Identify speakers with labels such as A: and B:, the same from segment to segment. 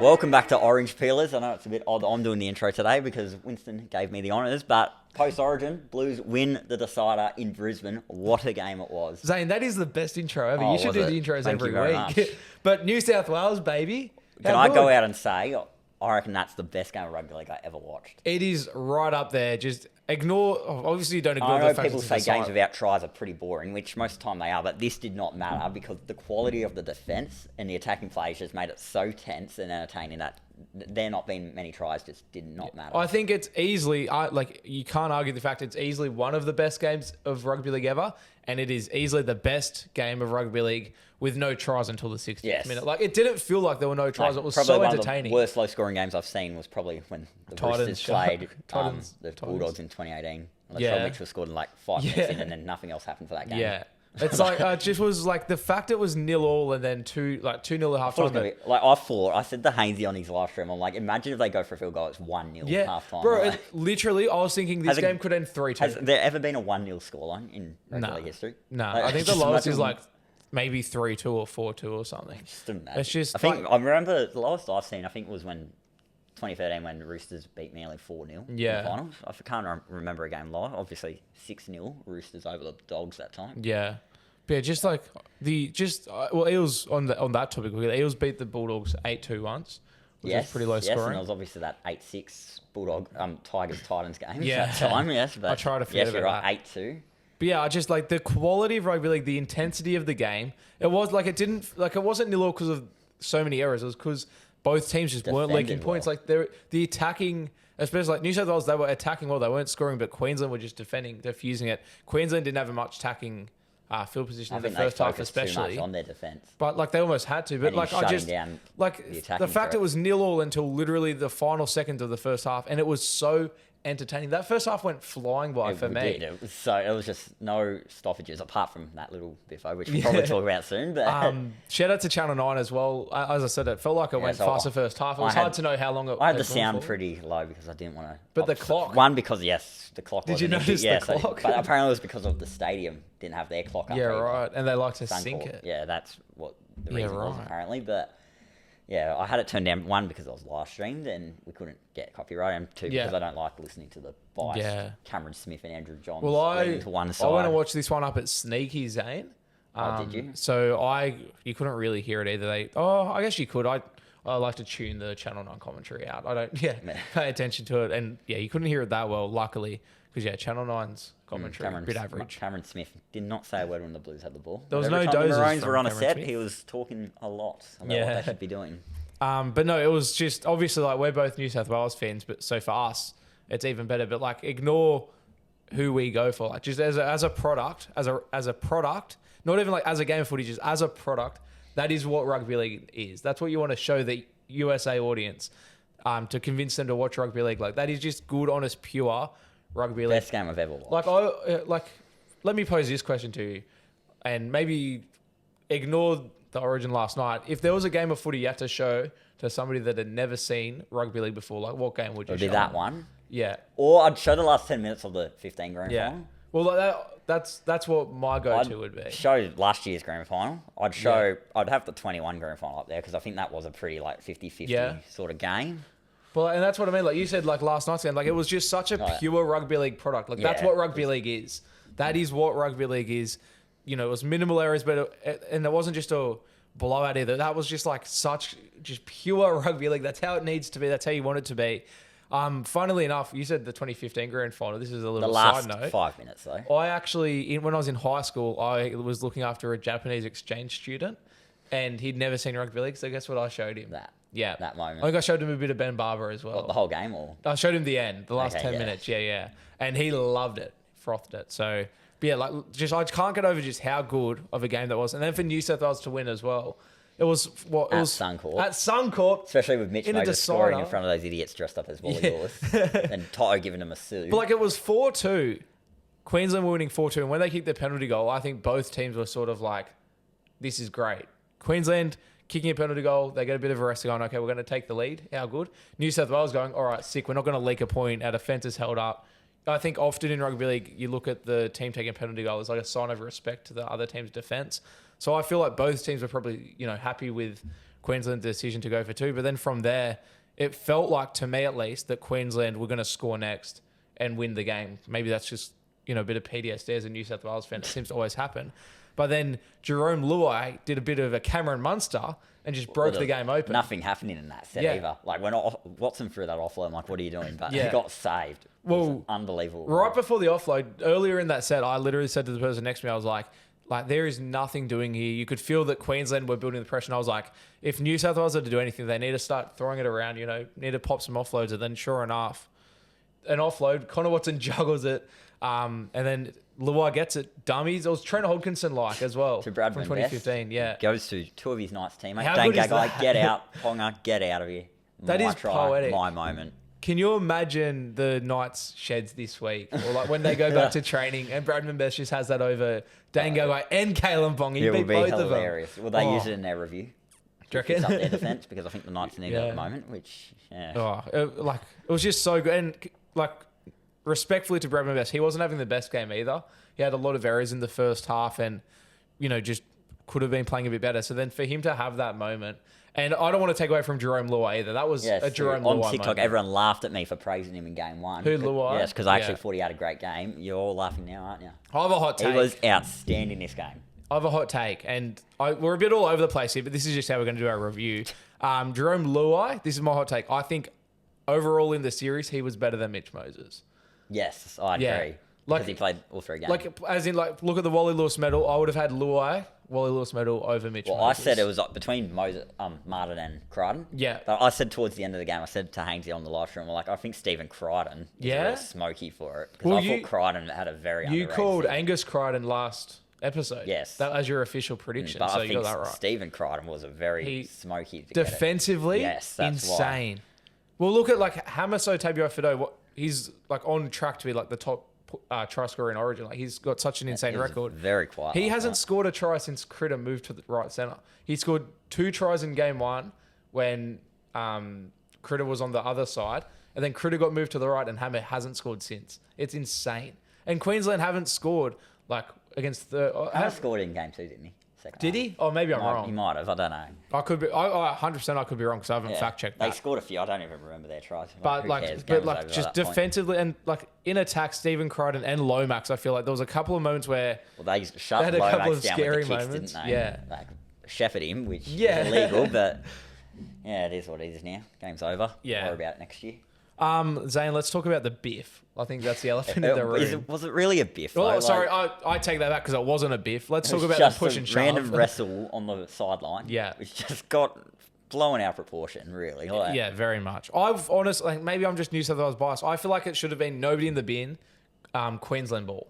A: Welcome back to Orange Peelers. I know it's a bit odd I'm doing the intro today because Winston gave me the honours, but post-Origin, Blues win the decider in Brisbane. What a game it was.
B: Zane, that is the best intro ever.
A: Oh,
B: you should do the intros every week. But New South Wales, baby.
A: Can I go out and say, I reckon that's the best game of rugby league I ever watched.
B: It is right up there. Just ignore, obviously you don't ignore the fact that
A: people say games without tries are pretty boring, which most of the time they are, but this did not matter because the quality of the defence and the attacking plays just made it so tense and entertaining that there not being many tries just did not matter.
B: I think it's easily, you can't argue the fact it's easily one of the best games of rugby league ever, and it is easily the best game of rugby league with no tries until the 60th minute. Like, it didn't feel like there were no tries. It was so entertaining.
A: One of the worst low-scoring games I've seen was probably when the Roosters played the Bulldogs in 2018. Latrell Mitchell scored in like 5 minutes in, and then nothing else happened for that game.
B: Yeah. It's like, it just was like the fact it was 0-0 and then 2-0 at half time.
A: I said to Hainsey on his live stream, I'm like, imagine if they go for a field goal, it's 1-0 half time.
B: Bro, literally, I was thinking this game could end 3-2.
A: Has there ever been a 1-0 scoreline in rugby league history?
B: No, I think the lowest is like maybe 3-2 or 4-2 or something.
A: Just imagine.
B: It's just,
A: I remember the lowest I've seen, I think was when 2013 when the Roosters beat Manly 4-0 in the finals. I can't remember a game live. Obviously 6-0 Roosters over the Dogs that time.
B: Yeah. But yeah, just like Eels on that topic, Eels beat the Bulldogs 8-2 once, which is pretty low scoring.
A: Yes, and it was obviously that 8-6 Bulldog Tigers-Titans game at that time, yes. But
B: I try to forget about that.
A: 8-2.
B: But yeah, I just like the quality of rugby league, the intensity of the game. It was like it wasn't 0 because of so many errors. It was because both teams just weren't leaking points. Like the attacking, especially like New South Wales, they were attacking well. They weren't scoring, but Queensland were just diffusing it. Queensland didn't have much attacking field position in the first half, especially
A: too much on their defence.
B: But like they almost had to. But like I just the fact it was 0-0 until literally the final seconds of the first half, and it was so entertaining. That first half went flying by for me.
A: It was just no stoppages apart from that little biffo, which we'll probably talk about soon. But
B: shout out to Channel 9 as well. As I said, it felt like it went fast the first half. It was hard to know how long it.
A: I had the sound pretty low because I didn't want to.
B: But the clock.
A: One because the clock.
B: Did you notice the clock?
A: But apparently it was because of the stadium didn't have their clock up.
B: Yeah, right. And they like to sync it.
A: Yeah, that's what the reason was apparently. But yeah, I had it turned down, one, because I was live streamed and we couldn't get copyright, and two, because I don't like listening to the bias Cameron Smith and Andrew Johns to one side.
B: I want to watch this one up at Sneaky, Zane.
A: Did you?
B: So you couldn't really hear it either. I guess you could. I like to tune the Channel 9 commentary out. I don't pay attention to it. And yeah, you couldn't hear it that well, luckily, because Channel 9's commentary, a bit average.
A: Cameron Smith did not say a word when the Blues had the ball.
B: There was no dozers. The
A: Maroons were on a set. He was talking a lot about what they should be doing.
B: But no, it was just obviously like we're both New South Wales fans, but so for us, it's even better. But like, ignore who we go for. Like, just as a product, as a product, not even like as a game of footy, just as a product. That is what rugby league is. That's what you want to show the USA audience, to convince them to watch rugby league. Like, that is just good, honest, pure rugby league.
A: Best game I've ever watched.
B: Let me pose this question to you, and maybe ignore the Origin last night. If there was a game of footy you had to show to somebody that had never seen rugby league before, like what game would you show?
A: It would be that one.
B: Yeah.
A: Or I'd show the last 10 minutes of the 15 grand final.
B: Well, that's what my go-to would be.
A: Show last year's grand final. I'd have the 21 grand final up there because I think that was a pretty like 50-50 sort of game.
B: Well, and that's what I mean. Like you said, like last night's game, like it was just such a pure rugby league product. Like that's what rugby league is. That is what rugby league is. You know, it was minimal errors, but and it wasn't just a blowout either. That was just like just pure rugby league. That's how it needs to be. That's how you want it to be. Funnily enough, you said the 2015 grand final. This is a little side note.
A: 5 minutes though.
B: I actually, when I was in high school, I was looking after a Japanese exchange student, and he'd never seen rugby league. So guess what I showed him?
A: That moment.
B: I think I showed him a bit of Ben Barber as well.
A: The whole game, or
B: I showed him the end, the last 10 minutes. Yeah, and he loved it, frothed it. So, but yeah, like I can't get over just how good of a game that was, and then for New South Wales to win as well. It was
A: at Suncorp.
B: At Suncorp.
A: Especially with Mitch Moses scoring in front of those idiots dressed up as volleyballers. And Toto giving them a sue.
B: But like it was 4-2. Queensland were winning 4-2. And when they kicked their penalty goal, I think both teams were sort of like, this is great. Queensland kicking a penalty goal. They get a bit of a rest going, okay, we're going to take the lead. How good. New South Wales going, all right, sick. We're not going to leak a point. Our defence is held up. I think often in rugby league, you look at the team taking a penalty goal as like a sign of respect to the other team's defence. So I feel like both teams are probably, happy with Queensland's decision to go for 2. But then from there, it felt like, to me at least, that Queensland were going to score next and win the game. Maybe that's just, a bit of PTSD as a New South Wales fan. It seems to always happen. But then Jerome Luai did a bit of a Cameron Munster and just broke the game open.
A: Nothing happening in that set either. Like, when Watson threw that offload, I'm like, what are you doing? But he got saved. Well, unbelievable.
B: Right before the offload, earlier in that set, I literally said to the person next to me, I was like, there is nothing doing here. You could feel that Queensland were building the pressure. And I was like, if New South Wales are to do anything, they need to start throwing it around, need to pop some offloads. And then sure enough, an offload, Connor Watson juggles it. And then Luai gets it. Dummies. It was Trent Hodkinson-like as well.
A: To Bradman
B: from 2015, yeah.
A: Goes to 2 of his nice teammates. Dane Gagai, get out. Ponga, get out of here.
B: That is poetic.
A: My moment.
B: Can you imagine the Knights sheds this week? Or like when they go back to training and Bradman Best just has that over Dane Gagai and Kalen Ponga. He beat both
A: hilarious.
B: of them.
A: Will they use it in their review?
B: Do you reckon?
A: It's up their defence because I think the Knights need it at the moment, which,
B: it was just so good. And respectfully to Bradman Best, he wasn't having the best game either. He had a lot of errors in the first half and, just could have been playing a bit better. So then for him to have that moment, and I don't want to take away from Jerome Luai either. That was a Jerome Luai
A: on TikTok,
B: moment.
A: Everyone laughed at me for praising him in game 1.
B: Who, Luai?
A: Yes, because I actually thought he had a great game. You're all laughing now, aren't you?
B: I have a hot take.
A: He was outstanding this game.
B: I have a hot take, and we're a bit all over the place here, but this is just how we're going to do our review. Jerome Luai, this is my hot take. I think overall in the series, he was better than Mitch Moses.
A: Yes, I agree. Because he played all 3 games.
B: Look at the Wally Lewis medal. I would have had Wally Lewis medal over Mitch Moses.
A: I said it was between Martin and Crichton.
B: Yeah.
A: But I said towards the end of the game, I said to Hainsey on the live stream, I think Stephen Crichton is really smoky for it. Because I thought Crichton had a very underrated
B: You called
A: season.
B: Angus Crichton last episode.
A: Yes.
B: That was your official prediction.
A: But
B: so
A: I
B: you
A: think
B: got that right.
A: Stephen Crichton was a very smoky
B: defensively,
A: yes, that's
B: insane. Why. Well, look at Hamaso Tabuai-Fidow. He's on track to be the top try scorer in Origin. He's got such an insane record.
A: Very quiet.
B: He hasn't scored a try since Critter moved to the right centre. He scored 2 tries in game 1 when Critter was on the other side, and then Critter got moved to the right, and Hammer hasn't scored since. It's insane. And Queensland haven't scored against the.
A: Hammer scored in game 2, didn't he?
B: Did he? Oh, maybe I'm wrong.
A: He might have. I don't know.
B: I could be. 100% I could be wrong because I haven't fact checked that.
A: They scored a few. I don't even remember their tries.
B: But just defensively and in attack, Stephen Crichton and Lomax. I feel like there was a couple of moments where
A: they shut
B: had a
A: Lomax
B: couple of
A: down
B: scary
A: with the kicks,
B: moments.
A: didn't they?
B: Yeah,
A: shepherd him, which is illegal. But it is what it is now. Game's over.
B: Yeah,
A: worry about it next year.
B: Zane, let's talk about the biff. I think that's the elephant in the room.
A: Was it really a biff?
B: Oh, sorry, I take that back because it wasn't a biff. Let's talk about the push and shove.
A: Random wrestle on the sideline.
B: Yeah,
A: which just got blown out of proportion. Really.
B: Yeah, very much. I've honestly, maybe I'm just New South Wales biased. I feel like it should have been nobody in the bin, Queensland ball.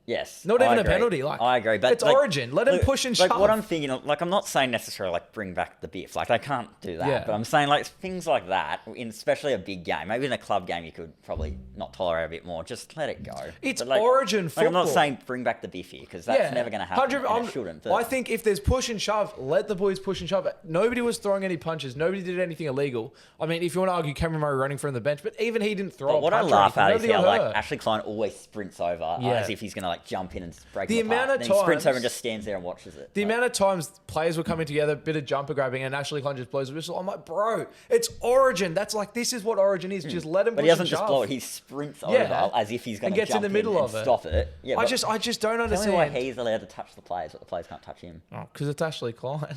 A: Yes.
B: Not even a penalty.
A: I agree. But
B: it's Origin. Let him push and shove.
A: What I'm thinking, I'm not saying necessarily bring back the biff. They can't do that. Yeah. But I'm saying things like that, in especially a big game, maybe in a club game, you could probably not tolerate a bit more. Just let it go.
B: It's Origin football.
A: I'm not saying bring back the biff here because that's never going to happen. It shouldn't. But
B: I think if there's push and shove, let the boys push and shove. Nobody was throwing any punches. Nobody did anything illegal. I mean, if you want to argue Cameron Murray running from the bench, but even he didn't throw. But
A: what I laugh at is how Ashley Klein always sprints over as if he's going to jump in and break the amount of times he sprints over and just stands there and watches it.
B: The amount of times players were coming together, bit of jumper grabbing, and Ashley Klein just blows the whistle. I'm like, bro, it's Origin. That's this is what Origin is. Just let him.
A: But he doesn't just blow it. He sprints over as if he's going to jump in the middle of it. Stop it.
B: Yeah, I just don't understand.
A: Tell me why he's allowed to touch the players, but the players can't touch him.
B: Oh, because it's Ashley Klein.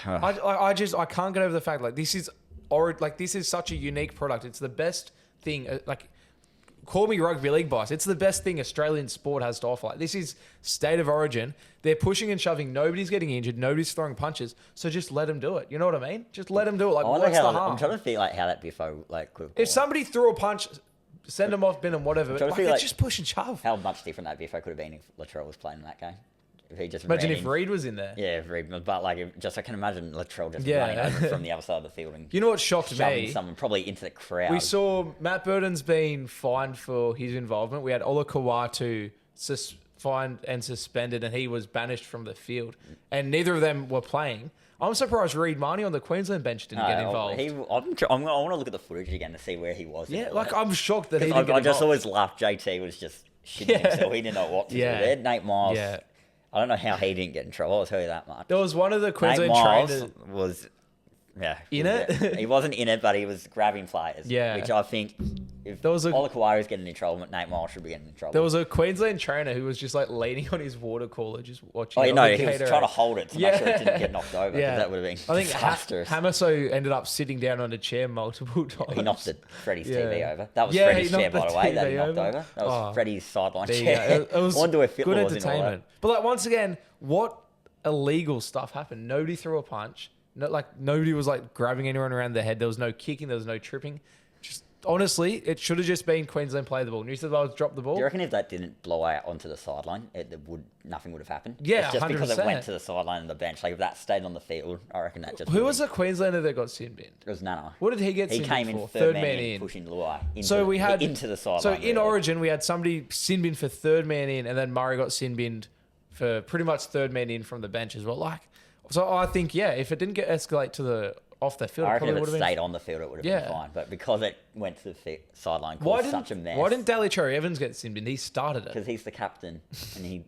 B: I can't get over the fact this is this is such a unique product. It's the best thing. Call me rugby league bias. It's the best thing Australian sport has to offer. This is state of origin. They're pushing and shoving. Nobody's getting injured. Nobody's throwing punches. So just let them do it. You know what I mean? Just let them do it. What's the harm?
A: I'm trying to feel how that biffo could.
B: If somebody threw a punch, send them off, bin them, whatever. It's just push and shove.
A: How much different that biffo could have been if Latrell was playing in that game. If he just
B: imagine if Reid was in there.
A: Yeah, Reid. But I can imagine Latrell just running over from the other side of the field and
B: you know what shocked me?
A: Someone probably into the crowd.
B: We saw Matt Burton's been fined for his involvement. We had Ola Kawatu fined and suspended, and he was banished from the field. And neither of them were playing. I'm surprised Reid Marnie on the Queensland bench didn't get involved.
A: I want to look at the footage again to see where he was.
B: Yeah, I'm shocked that he didn't get involved.
A: I just always laughed. JT was just shitting himself. He didn't know what to do there. Nate Miles. Yeah. I don't know how he didn't get in trouble. I'll tell you that much.
B: There was one of the Queensland
A: Nate Miles
B: trainers
A: was
B: in it.
A: He wasn't in it, but he was grabbing players.
B: Yeah.
A: Which I think, if Olakawari was getting in trouble, Nate Miles should be getting in trouble.
B: There was a Queensland trainer who was just like leaning on his water cooler, just watching.
A: Oh, no, he was trying to hold it to make sure it didn't get knocked over. Yeah. That would have been disastrous.
B: Hamaso ended up sitting down on a chair multiple times.
A: He knocked Freddie's TV over. That was Freddie's chair, by the way, that he knocked over. That was Freddie's sideline chair.
B: It was good
A: entertainment.
B: But like once again, what illegal stuff happened? Nobody threw a punch. Nobody was like grabbing anyone around the head. There was no kicking. There was no tripping. Just honestly, it should have just been Queensland play the ball. New South Wales dropped the ball.
A: Do you reckon if that didn't blow out onto the sideline, nothing would have happened?
B: Yeah,
A: it's just
B: 100%.
A: because it went to the sideline and the bench. Like if that stayed on the field, I reckon that just.
B: Who was the Queenslander that got sin binned?
A: It was Nana.
B: What did he get sin binned for?
A: He came in third man in, pushing Luai into the sideline.
B: So in Origin, we had somebody sin binned for third man in, and then Murray got sin binned for pretty much third man in from the bench as well. So I think if it didn't escalate to off the field,
A: I reckon if it stayed on the field, it would have been fine. But because it went to the sideline, caused such a mess.
B: Why didn't Daly Cherry Evans get sin binned? He started it
A: because he's the captain, and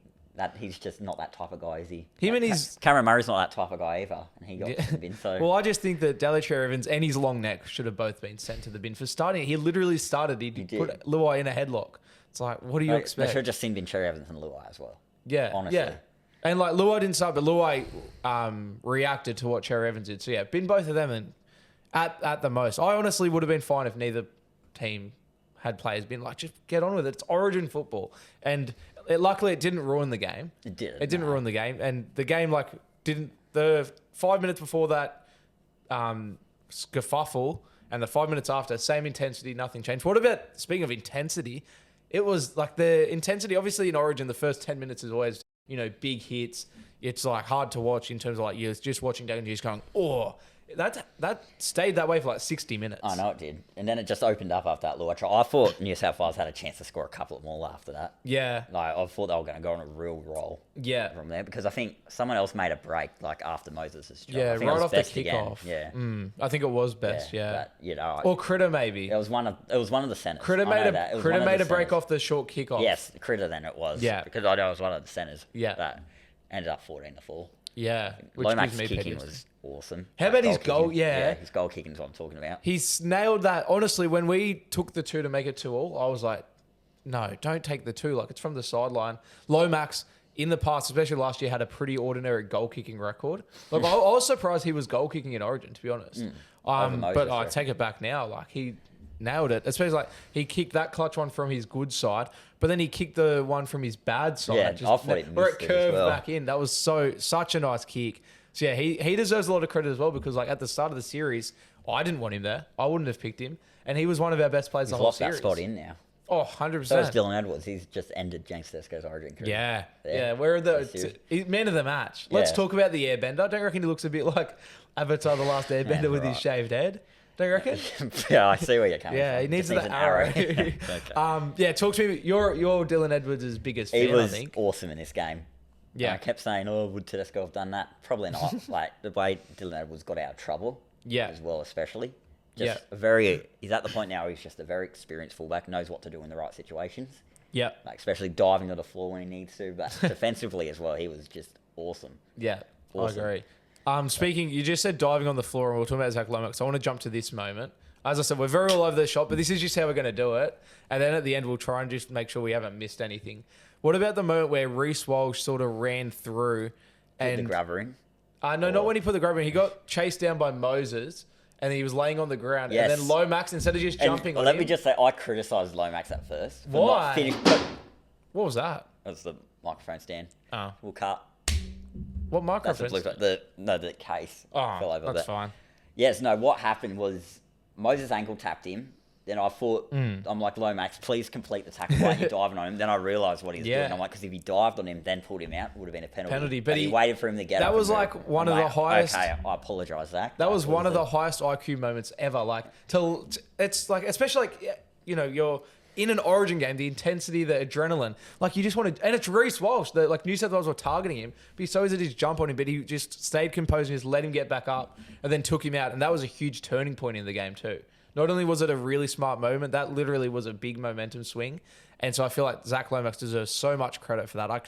A: he's just not that type of guy, is he?
B: Cameron
A: Murray's not that type of guy either, and he got sin binned. So
B: well, I just think that Daly Cherry Evans and his long neck should have both been sent to the bin for starting. He literally started. He put Luai in a headlock. It's like, what do you expect?
A: They should have just sin binned Cherry Evans and Luai as well.
B: Yeah,
A: honestly.
B: Yeah. And like Luai didn't start, but Luai reacted to what Cherry Evans did. So yeah, bin both of them and at the most. I honestly would have been fine if neither team had players been like, just get on with it. It's Origin football. And luckily it didn't ruin the game.
A: It
B: didn't ruin the game. And the game the 5 minutes before that scuffle and the 5 minutes after, same intensity, nothing changed. What about, speaking of intensity, it was like the intensity, obviously in Origin, the first 10 minutes is always, big hits. It's like hard to watch in terms of like you're just watching down and you're just going, that stayed that way for like 60 minutes.
A: I know it did. And then it just opened up after that Luai try. I thought New South Wales had a chance to score a couple more after that.
B: Yeah.
A: Like I thought they were going to go on a real roll.
B: Yeah.
A: From there because I think someone else made a break like after Moses' job.
B: Yeah, right off the kickoff.
A: Yeah.
B: I think it was best. Yeah.
A: But,
B: or Critter maybe.
A: It was one of the centers.
B: Critter made a break off the short kickoff.
A: Yes, Critter then it was.
B: Yeah.
A: Because I know it was one of the centers.
B: Yeah.
A: That ended up 14-4.
B: Yeah.
A: Lomax's kicking was awesome.
B: How about his goal? Yeah.
A: His goal kicking is what I'm talking about.
B: He's nailed that. Honestly, when we took the 2 to make it 2-2, I was like, no, don't take the 2. Like, it's from the sideline. Lomax, in the past, especially last year, had a pretty ordinary goal kicking record. Like, I was surprised he was goal kicking in Origin, to be honest. But I take it back now. Like, he nailed it. Especially like he kicked that clutch one from his good side, but then he kicked the one from his bad side.
A: Yeah, I thought
B: where it curved back in. That was such a nice kick. So yeah, he deserves a lot of credit as well because like at the start of the series, I didn't want him there. I wouldn't have picked him, and he was one of our best players the whole series.
A: He's lost that spot in now.
B: Oh, 100%.
A: So is Dylan Edwards. He's just ended James Tedesco's Origin career.
B: Yeah. Where are he's man of the match. Let's talk about the airbender. Don't you reckon he looks a bit like Avatar: The Last Airbender with his shaved head? Don't you reckon?
A: Yeah, I see where you're coming from.
B: Yeah, he needs an arrow. Okay. Talk to me. You're Dylan Edwards' biggest fan, I think.
A: He was awesome in this game.
B: Yeah.
A: I kept saying, would Tedesco have done that? Probably not. Like, the way Dylan Edwards got out of trouble.
B: Yeah.
A: As well, especially. He's at the point now, he's just a very experienced fullback, knows what to do in the right situations.
B: Yeah.
A: Like, especially diving to the floor when he needs to. But defensively as well, he was just awesome.
B: Yeah,
A: awesome.
B: I agree. Speaking, you just said diving on the floor, and we're talking about Zach Lomax. So I want to jump to this moment. As I said, we're very all over the shop, but this is just how we're going to do it. And then at the end, we'll try and just make sure we haven't missed anything. What about the moment where Reece Walsh sort of ran through and...
A: the grab ring?
B: No, not when he put the grab ring. He got chased down by Moses, and he was laying on the ground.
A: Yes.
B: And then Lomax, instead of just jumping on him...
A: Let me just say, I criticised Lomax at first.
B: Why? What was that?
A: That was the microphone stand.
B: Oh.
A: We'll cut.
B: What microphone?
A: The case fell over.
B: That's fine.
A: Yes, no, what happened was Moses ankle tapped him. Then I thought, I'm like, Lomax, please complete the tackle while you're diving on him. Then I realised what he was doing. I'm like, because if he dived on him, then pulled him out, it would have been a penalty.
B: But
A: he waited for him to get up.
B: That was like one of the highest...
A: Okay, I apologise, Zach.
B: That was one of the highest IQ moments ever. Like, it's like, especially like, you're in an Origin game, the intensity, the adrenaline, like you just want to, and it's Reece Walsh, like New South Wales were targeting him, but he so easy to just jump on him, but he just stayed composed and just let him get back up and then took him out. And that was a huge turning point in the game too. not only was it a really smart moment, that literally was a big momentum swing. And so I feel like Zach Lomax deserves so much credit for that. I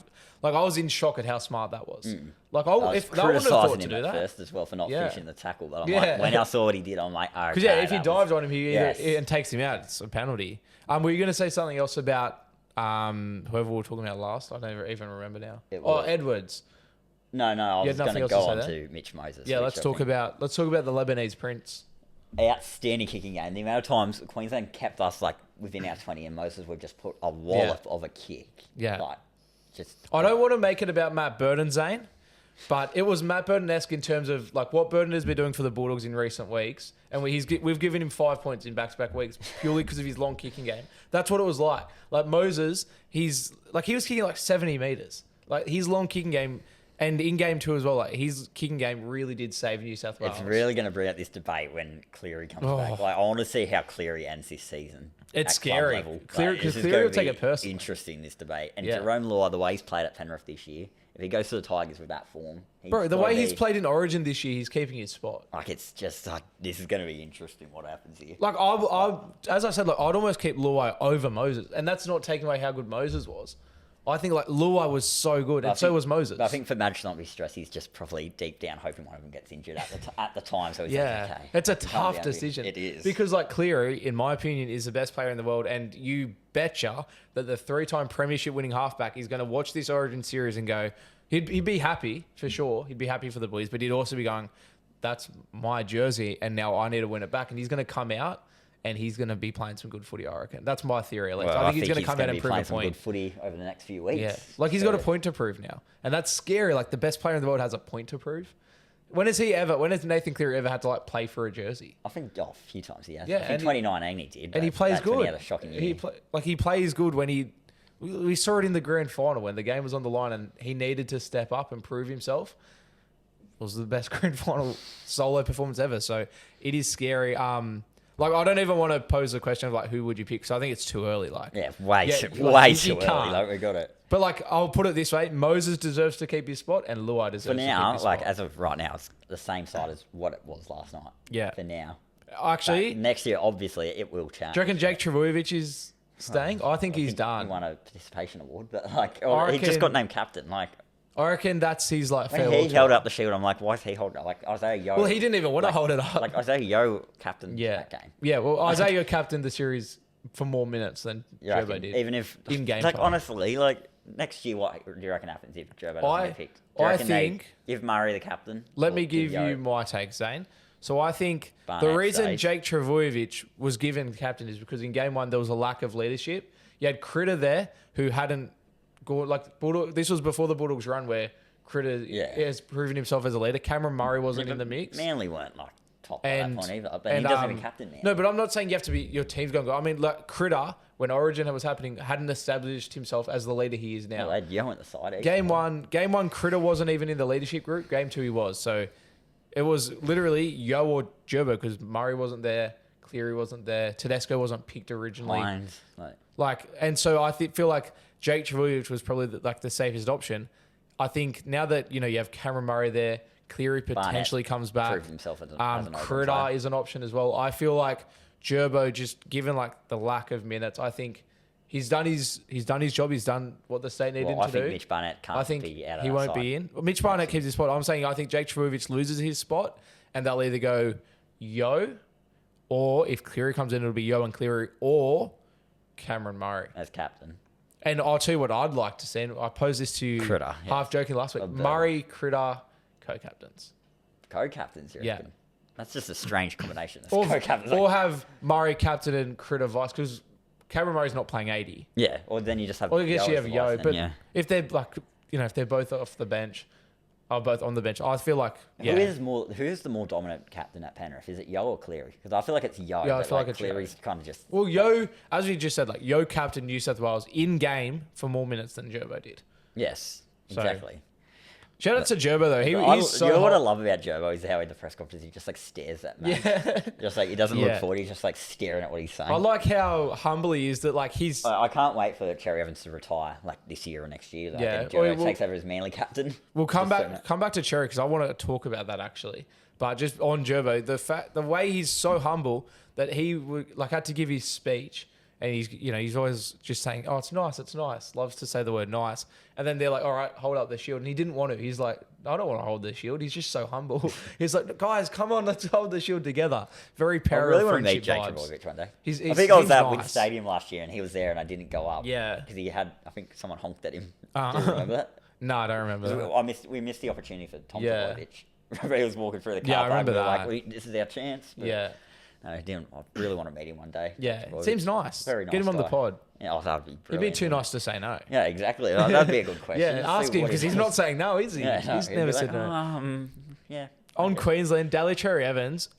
B: was in shock at how smart that was. Like, I wouldn't have thought to do that
A: first as well for not finishing the tackle. But I'm like, when I saw what he did, I'm like, oh, okay,
B: if he dives on him, and takes him out, it's a penalty. Were you going to say something else about whoever we were talking about last? I don't even remember now. Edwards.
A: No, I was going to go on to Mitch Moses.
B: Yeah, let's talk about the Lebanese Prince.
A: Outstanding kicking game. The amount of times Queensland kept us like within our 20 and Moses would just put a wallop of a kick.
B: Yeah. I don't want to make it about Matt Burton, Zane, but it was Matt Burton-esque in terms of like what Burton has been doing for the Bulldogs in recent weeks. And we've given him 5 points in back-to-back weeks purely because of his long kicking game. That's what it was like. Like Moses, he was kicking like 70 metres. Like his long kicking game. And in game 2 as well, like his kicking game really did save New South Wales.
A: It's really going to bring out this debate when Cleary comes back. Like I want to see how Cleary ends this season.
B: It's scary. Cleary will take it personally.
A: Interesting, this debate. And Jerome Luai, the way he's played at Penrith this year, if he goes to the Tigers with that form,
B: the way he's played in Origin this year, he's keeping his spot.
A: Like it's just like this is going to be interesting. What happens here?
B: Like as I said, like I'd almost keep Luai over Moses, and that's not taking away how good Moses was. I think like Luai was so good, and so was Moses.
A: I think for Madge to not be stressed, he's just probably deep down hoping one of them gets injured at the time. So he's like, okay.
B: It's a tough decision.
A: It is.
B: Because like Cleary, in my opinion, is the best player in the world, and you betcha that the 3-time premiership winning halfback is going to watch this Origin series and go, he'd be happy for sure. He'd be happy for the boys, but he'd also be going, that's my jersey, and now I need to win it back. And he's going to come out. And he's going to be playing some good footy, I reckon. That's my theory. Like, I think he's going to come out and prove a point.
A: Some good footy over the next few weeks.
B: Yeah, like he's got a point to prove now, and that's scary. Like the best player in the world has a point to prove. When has Nathan Cleary ever had to like play for a jersey?
A: I think a few times he has. Yeah, I think 2019 he did.
B: And he plays good.
A: He had a shocking year.
B: He plays good when we saw it in the grand final when the game was on the line and he needed to step up and prove himself. It was the best grand final solo performance ever. So it is scary. Like, I don't even want to pose the question of, like, who would you pick? Because I think it's too early. Like,
A: way too early. Like, we got it.
B: But, like, I'll put it this way. Moses deserves to keep his spot and Luai deserves to keep his spot.
A: Like, as of right now, it's the same side as what it was last night.
B: Yeah.
A: For now.
B: Actually.
A: But next year, obviously, it will change.
B: Do you reckon Jake Trbojevic is staying? I think he's done.
A: He won a participation award, but, like, he just got named captain. Like,
B: I reckon that's his like
A: when he held up the shield. I'm like, why is he holding it? Like Isaiah Yeo.
B: Well, he didn't even want to hold it up.
A: Like Isaiah Yeo captained that game.
B: Yeah, well, Isaiah Yeo captained the series for more minutes than Gerbo did.
A: Even if
B: in game,
A: like
B: time.
A: Honestly, like next year, what do you reckon happens if Gerbo doesn't get picked? I think
B: give
A: Murray the captain.
B: Let me give you my take, Zane. So I think the reason Jake Trbojevic was given captain is because in game 1 there was a lack of leadership. You had Critter there who hadn't gone like Bulldog. This was before the Bulldogs run where Critter has proven himself as a leader. Cameron Murray wasn't in the mix.
A: Manly weren't like top at that point either. But he doesn't even captain now.
B: No, but I'm not saying you have to be your team's going to go. I mean, like Critter, when Origin was happening, hadn't established himself as the leader he is now.
A: Well, they had Yo at the side.
B: Game one, Critter wasn't even in the leadership group. Game 2, he was. So it was literally Yo or Gerbo because Murray wasn't there, Cleary wasn't there, Tedesco wasn't picked originally.
A: Lines,
B: and so I feel like Jake Trbojevic was probably the safest option. I think now that you have Cameron Murray there, Cleary potentially comes back.
A: Proved himself as an
B: Critter is an option as well. I feel like Gerbo, just given like the lack of minutes, I think he's done his job. He's done what the state needed to do.
A: I think Mitch Barnett can't be out of
B: he won't be in. Mitch Barnett keeps his spot. I'm saying I think Jake Trbojevic loses his spot, and they'll either go Yo, or if Cleary comes in, it'll be Yo and Cleary, or Cameron Murray
A: as captain.
B: And I'll tell you what I'd like to see. And I posed this to you
A: Critter,
B: half joking last week. Murray, Critter, co-captains.
A: Co-captains, you reckon? That's just a strange combination.
B: Or have Murray captain and Critter vice, because Cameron Murray's not playing 80.
A: Yeah, or then you just have.
B: Or I guess you have Yo, but if they're like, if they're both off the bench, or both on the bench, I feel like
A: who is the more dominant captain at Penrith? Is it Yo or Cleary? Because I feel like it's Yo.
B: Yeah, I feel like it's
A: Cleary's kind of just.
B: Well, Yo, as we just said, like Yo captained New South Wales in game for more minutes than Gerbo did.
A: Yes, exactly.
B: Shout out to Gerbo though. He's so.
A: You know what I love about Gerbo is how in the press conference he just like stares at man.
B: Yeah.
A: Just like he doesn't look forward. He's just like staring at what he's saying.
B: I like how humble he is that like he's.
A: I can't wait for Cherry Evans to retire like this year or next year. Like, yeah. Gerbo takes over as Manly captain.
B: We'll come back to Cherry because I want to talk about that actually. But just on Gerbo, the way he's so humble that he would like had to give his speech. And he's always just saying, oh, it's nice. Loves to say the word nice. And then they're like, all right, hold up the shield. And he didn't want to. He's like, I don't want to hold the shield. He's just so humble. He's like, guys, come on, let's hold the shield together. Very power. I really want to meet Jake Trbojevic one day. I
A: think I was at Wynn Stadium last year and he was there and I didn't go up.
B: Yeah.
A: Because I think someone honked at him. Do you remember that?
B: No, I don't remember that.
A: We missed the opportunity for Tom Trbojevic. Remember he was walking through the car.
B: Yeah, I remember that.
A: Like, this is our chance. But
B: yeah.
A: No, I really want to meet him one day.
B: Yeah, seems nice.
A: Very nice.
B: Get him on the pod.
A: Yeah, that'd be brilliant.
B: He'd be too nice to say no.
A: Yeah, exactly. That'd be a good question.
B: Yeah, ask him because he's not saying no, is he?
A: Yeah,
B: he's never said no.
A: Yeah.
B: On Queensland, Daly Cherry Evans.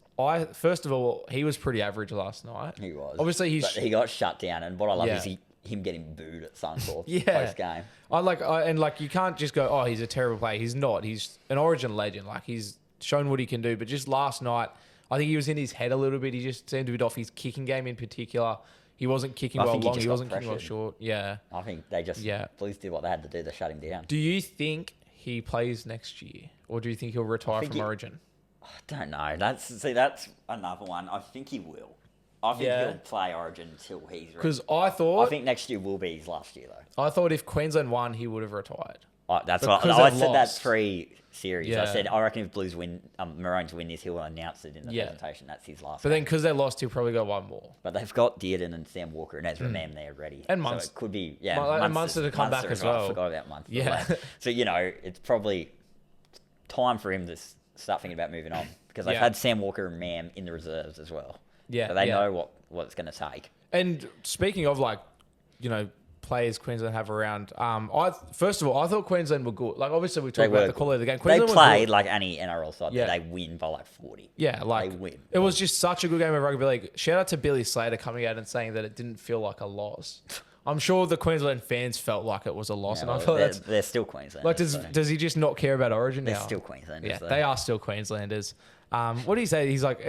B: First of all, he was pretty average last night.
A: He was.
B: Obviously,
A: he got shut down, and what I love is him getting booed at Suncorp post game.
B: You can't just go, oh, he's a terrible player. He's not. He's an Origin legend. Like he's shown what he can do. But just last night, I think he was in his head a little bit. He just seemed a bit off his kicking game in particular. He wasn't kicking well long. He wasn't kicking well short. Yeah.
A: I think they just Blues did what they had to do to shut him down.
B: Do you think he plays next year? Or do you think he'll retire from Origin?
A: I don't know. That's another one. I think he will. I think he'll play Origin until he's ready.
B: Because I
A: think next year will be his last year, though.
B: I thought if Queensland won, he would have retired.
A: That's what I said. That pre-series. Yeah. I said I reckon if Blues win, Maroons win this, he'll announce it in the presentation. That's his last.
B: But then because they lost, he'll probably go one more.
A: But they've got Dearden and Sam Walker and Ezra Mam there ready,
B: and Munster.
A: So it could be
B: Munster to come back as well.
A: I forgot about Munster.
B: Yeah.
A: So it's probably time for him to start thinking about moving on because they've had Sam Walker and Mam in the reserves as well. Yeah. So they know what it's going to take.
B: And speaking of players Queensland have around. First of all, I thought Queensland were good. Like obviously we talked about the quality of the game.
A: Queensland they played like any NRL side, but they win by like 40.
B: Yeah, like
A: they win.
B: It was just such a good game of rugby league. Shout out to Billy Slater coming out and saying that it didn't feel like a loss. I'm sure the Queensland fans felt like it was a loss, and I felt
A: they're still Queenslanders.
B: Like, does he just not care about Origin now?
A: They're still Queenslanders.
B: Yeah, they are still Queenslanders. What do you say? He's like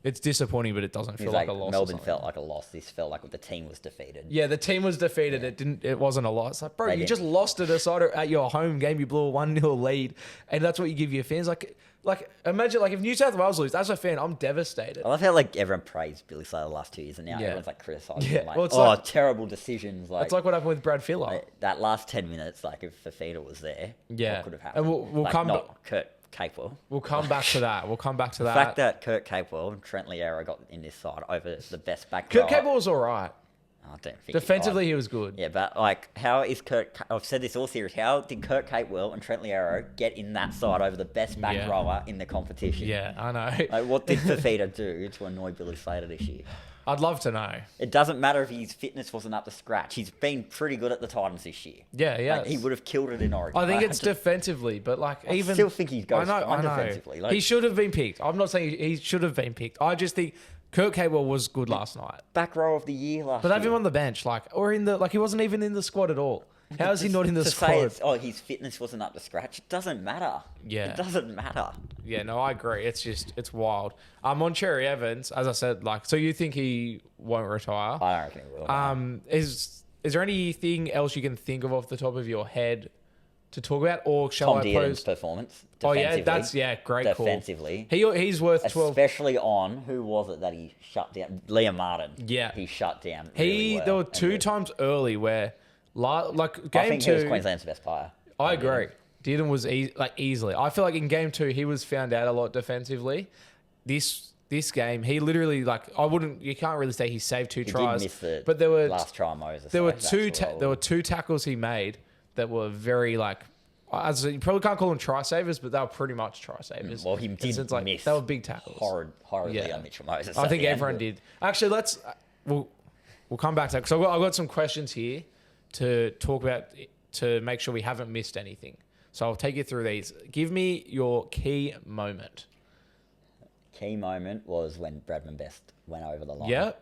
B: It's disappointing, but it doesn't feel like a loss.
A: Melbourne felt like a loss. This felt like the team was defeated.
B: Yeah, the team was defeated. Yeah. It wasn't a loss. Like, bro, you just lost to Decider at your home game. You blew a 1-0 lead, and that's what you give your fans. Like imagine if New South Wales lose. As a fan, I'm devastated.
A: I love how everyone praised Billy Slater the last 2 years, and now everyone's criticising him. Terrible decisions.
B: It's like what happened with Brad Filler.
A: That last 10 minutes, if Fafita was there, what could have happened?
B: And we'll come
A: not Kurt Capewell.
B: We'll come back to that.
A: The fact that Kurt Capewell and Trent Liero got in this side over the best back
B: Kurt Capewell was all right.
A: I don't think
B: defensively he was good.
A: Yeah, but how is I've said this all series. How did Kurt Capewell and Trent Liero get in that side over the best back rower in the competition?
B: Yeah, I know.
A: What did Fafita do to annoy Billy Slater this year?
B: I'd love to know.
A: It doesn't matter if his fitness wasn't up to scratch. He's been pretty good at the Titans this year.
B: Yeah.
A: He would have killed it in Origin.
B: I think it's defensively, but
A: I still think he goes fine defensively.
B: He should have been picked. I'm not saying he should have been picked. I just think Kurt Capewell was good last night.
A: Back row of the year last year.
B: But have him on the bench, or in the he wasn't even in the squad at all. How is he not in the squad?
A: Say his fitness wasn't up to scratch. It doesn't matter. Yeah. It doesn't matter.
B: Yeah, no, I agree. It's wild. On Cherry Evans, as I said, so you think he won't retire?
A: I don't reckon he will.
B: Is there anything else you can think of off the top of your head to talk about, or shall
A: Tom Dearden's performance?
B: Oh yeah, that's great
A: defensively.
B: Call. He's worth 12.
A: Especially on who was it that he shut down? Liam Martin.
B: Yeah,
A: he shut down.
B: There were 2 times early where. Game
A: I think 2, he was Queensland's best player.
B: I agree. Dearden was easily. I feel like in game 2 he was found out a lot defensively. This game he literally you can't really say he saved 2 tries.
A: Did miss
B: but there were
A: last try Moses.
B: There were two tackles he made that were very as you probably can't call them try savers, but they were pretty much try savers.
A: Well, he did miss.
B: They were big tackles.
A: Horribly on Mitchell Moses.
B: I think everyone did. Actually, we'll come back to that because I've got some questions here to talk about to make sure we haven't missed anything. So I'll take you through these. Give me your key moment.
A: Key moment was when Bradman Best went over the line.
B: Yeah.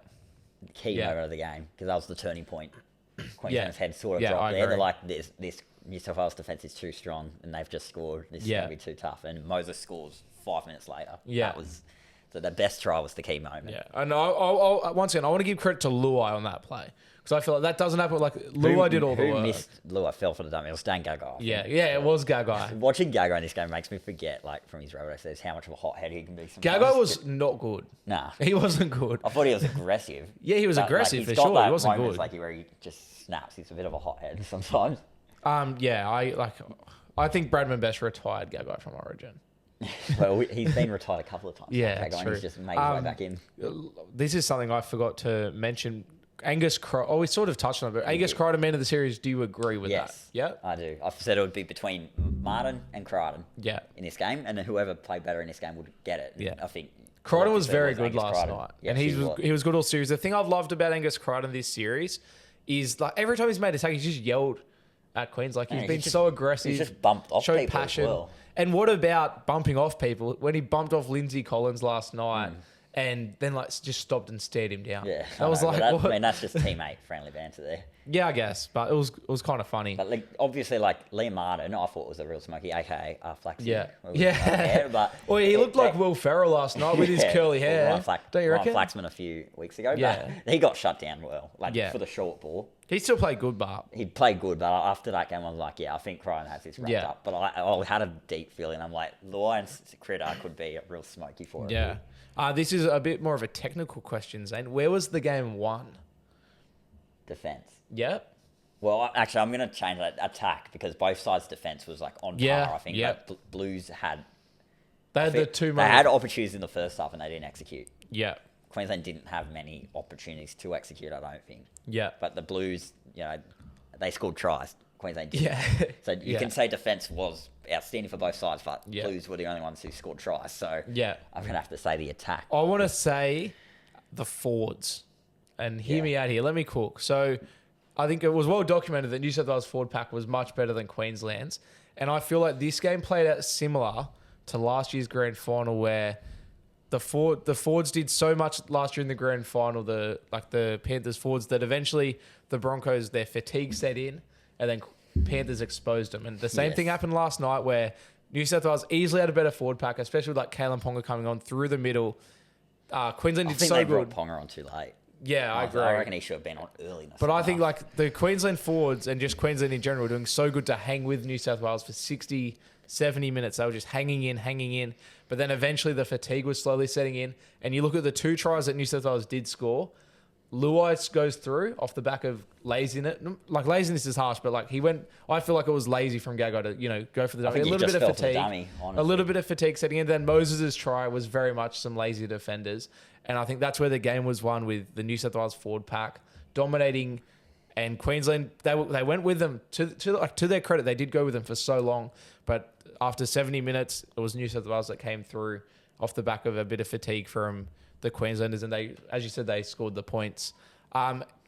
A: Key moment of the game because that was the turning point. Queensland's head sort of dropped there. They're like, this New South Wales defence is too strong and they've just scored. This is going to be too tough. And Moses scores 5 minutes later.
B: Yeah.
A: So the best try was the key moment.
B: Yeah. And once again, I want to give credit to Luai on that play. Because I feel like that doesn't happen. Like, Luai did all the work. Who missed
A: Luai? Fell for the dummy. It was Dan Gagai.
B: Yeah, it was Gagai.
A: Watching Gagai in this game makes me forget, like, from his railroad says, how much of a hothead he can be sometimes.
B: Gagai was not good.
A: Nah.
B: He wasn't good.
A: I thought he was aggressive.
B: Yeah, he was aggressive for sure. He wasn't good.
A: Like, where he just snaps. He's a bit of a hothead sometimes.
B: Yeah, I think Bradman Best retired Gagai from Origin.
A: Well, he's been retired a couple of times.
B: Yeah, Gagai,
A: true. He's just made his way back in.
B: This is something I forgot to mention. Angus Crichton, we sort of touched on it, but Angus Crichton, man of the series, do you agree with that? Yeah,
A: I do. I've said it would be between Martin and Crichton in this game, and then whoever played better in this game would get it. And I think
B: Crichton was very good last night, and he was good all series. The thing I've loved about Angus Crichton this series is, like, every time he's made a tackle, he's just yelled at Queens. Like, he's been so aggressive.
A: He's just bumped off people
B: passion.
A: As well.
B: And what about bumping off people? When he bumped off Lindsay Collins last night, and then just stopped and stared him down.
A: Yeah,
B: I was like,
A: what? I mean, that's just teammate friendly banter there.
B: Yeah, I guess, but it was kind of funny.
A: But like, obviously, like Liam Martin, I thought was a real smoky, aka Flaxy.
B: Yeah.
A: But
B: he looked like Will Ferrell last night with his curly hair. Don't you reckon?
A: Flaxman a few weeks ago. Yeah. But he got shut down well, for the short ball.
B: He still played good, but
A: he played good. But after that game, I was like, I think Crichton has this wrapped up. But I had a deep feeling. I'm like, Lions Critter could be a real smoky for him.
B: Yeah. This is a bit more of a technical question, Zane. Where was the game won?
A: Defense.
B: Yeah.
A: Well, actually, I'm going to change that attack because both sides' defense was like on par. I think Blues had.
B: They had the two.
A: They had opportunities in the first half and they didn't execute.
B: Yeah.
A: Queensland didn't have many opportunities to execute, I don't think.
B: Yeah.
A: But the Blues, they scored tries. Queensland didn't.
B: Yeah.
A: So you can say defense was outstanding for both sides, but Blues were the only ones who scored tries. So I'm going to have to say the attack.
B: I want to say the forwards. And hear me out here. Let me cook. So I think it was well documented that New South Wales forward pack was much better than Queensland's. And I feel like this game played out similar to last year's grand final where the forwards did so much last year in the grand final, the Panthers forwards, that eventually the Broncos, their fatigue set in and then Panthers exposed them. And the same thing happened last night where New South Wales easily had a better forward pack, especially with like Kalen Ponga coming on through the middle. Queensland did so good.
A: I think they brought Ponga on too late.
B: Yeah, I agree.
A: I reckon he should have been on early.
B: But I think like the Queensland forwards and just Queensland in general were doing so good to hang with New South Wales for 60, 70 minutes. They were just hanging in. But then eventually the fatigue was slowly setting in. And you look at the 2 tries that New South Wales did score. Luai goes through off the back of laziness. Like, laziness is harsh, but like I feel like it was lazy from Gagai to, go for the dummy. A little bit of fatigue. A little bit of fatigue setting in. Then Moses' try was very much some lazy defenders. And I think that's where the game was won, with the New South Wales forward pack dominating. And Queensland, they went with them to their credit. They did go with them for so long, but after 70 minutes, it was New South Wales that came through off the back of a bit of fatigue from the Queenslanders, and they, as you said, they scored the points.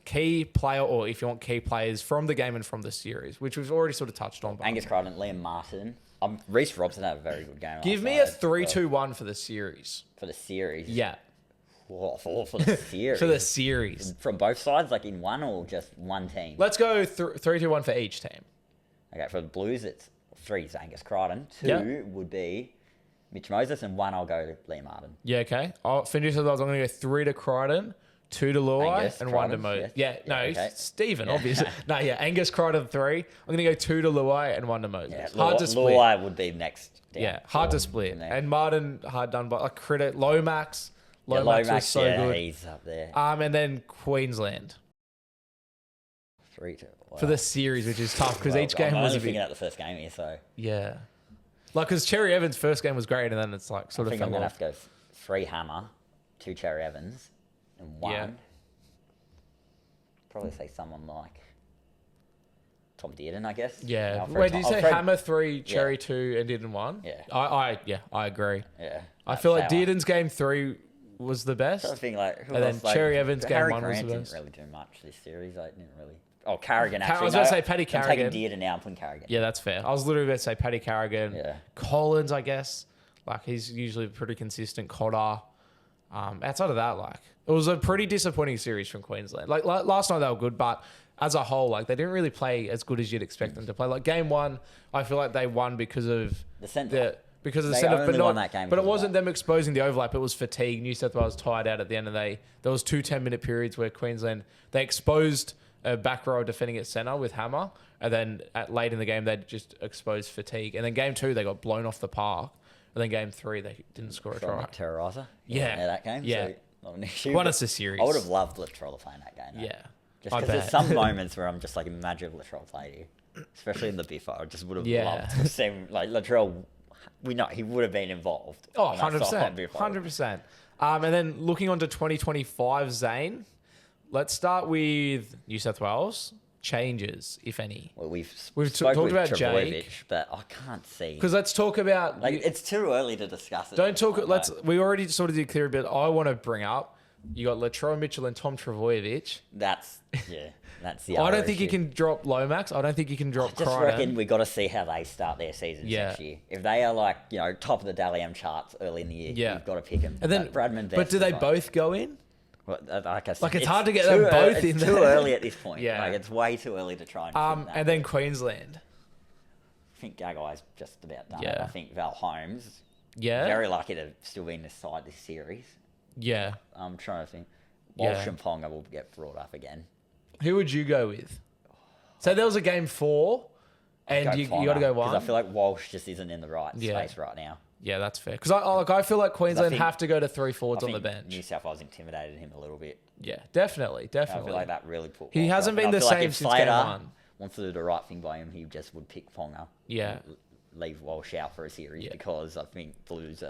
B: Key player, or if you want key players from the game and from the series, which we've already sort of touched on.
A: Angus Crichton, Liam Martin. Reece Robson had a very good game.
B: Give me a 3-2-1 for the series.
A: For the series?
B: Yeah.
A: For the series.
B: For the series.
A: From both sides, like in one or just one team?
B: Let's go 3-2-1 for each team.
A: Okay, for the Blues, it's 3 is Angus Crichton. 2 would be Mitch Moses, and 1 I'll go to Liam Martin.
B: Yeah, okay. For New South Wales, I'm going to go 3 to Crichton, 2 to Luai, and 1 to Moses. Stephen, obviously. Angus Crichton 3. I'm going to go 2 to Luai and 1 to Moses. Yeah,
A: hard to split. Luai would be next.
B: Hard to split. And Martin, hard done by credit. Lomax. Lomax was so good.
A: He's up there.
B: And then Queensland.
A: 3-2. Wow.
B: For the series, which is tough because each game was a bit.
A: Figuring out the first game here, so.
B: Yeah. Like, because Cherry Evans' first game was great, and then it's like sort of.
A: I think I'm going to have to go 3 Hammer, 2 Cherry Evans, and 1. Yeah. Probably say someone like Tom Dearden, I guess.
B: Yeah. Wait, did you say Hammer 3, Cherry 2, and Dearden 1?
A: Yeah.
B: I agree.
A: Yeah.
B: I feel like Dearden's game 3 was the best.
A: I think like,
B: and then Cherry Evans' game 1 was the best.
A: Didn't really do much this series. I didn't really. Oh, Carrigan, actually.
B: I was going to say Paddy Carrigan.
A: I'm taking Dearden now. I'm putting Carrigan.
B: Yeah, that's fair. I was literally going to say Paddy Carrigan.
A: Yeah.
B: Collins, I guess. Like, he's usually pretty consistent. Cotter. Outside of that, like, it was a pretty disappointing series from Queensland. Like, last night they were good, but as a whole, like they didn't really play as good as you'd expect them to play. Like game 1, I feel like they won because of
A: the centre.
B: Because of the centre, but it wasn't them exposing the overlap. It was fatigue. New South Wales tired out at the end of the day. There was 2 10-minute periods where Queensland, they exposed a back row defending at centre with Hammer, and then late in the game, they just exposed fatigue. And then game 2, they got blown off the park. And then game 3, they didn't score a try.
A: Terroriser.
B: Yeah.
A: That game.
B: Yeah.
A: So not an issue.
B: Won us a series.
A: I would have loved Latrell to play in that game. Though.
B: Yeah.
A: Just because there's some moments where I'm just like, imagine if Latrell played here. Especially in the biffer. I just would have loved to see him. Like, Latrell, we know he would have been involved.
B: Oh, 100%. 100%. And then looking on to 2025, Zane, let's start with New South Wales. Changes, if any.
A: Well, we've talked about Jake, but I can't see.
B: Because let's talk about...
A: it's too early to discuss it.
B: Don't talk... We already sort of did clear a bit. I want to bring up, you got Latrell Mitchell and Tom Trbojevic.
A: That's the
B: I don't think you can drop Lomax. I don't think you can drop
A: I just reckon we got to see how they start their season next year. If they are like, top of the Dally M charts early in the year, you've got to pick them.
B: And then, but do they both go in?
A: Well, like I said,
B: it's hard to get them both in there.
A: It's too early at this point.
B: Yeah.
A: Like, it's way too early to try
B: and then Queensland.
A: I think Gagai's just about done. I think Val Holmes.
B: Yeah.
A: Very lucky to still be in the side this series.
B: Yeah.
A: I'm trying to think. Walsh and Ponga will get brought up again.
B: Who would you go with? So there was a game 4, and you got to go 1.
A: Because I feel like Walsh just isn't in the right space right now.
B: Yeah, that's fair. Because I feel like Queensland have to go to 3 forwards on the bench.
A: New South Wales intimidated him a little bit.
B: Yeah, definitely.
A: I feel like that really put.
B: He hasn't been the same since game 1.
A: Wants to do the right thing by him, he just would pick Ponga.
B: Yeah.
A: Leave Walsh out for a series because I think Blues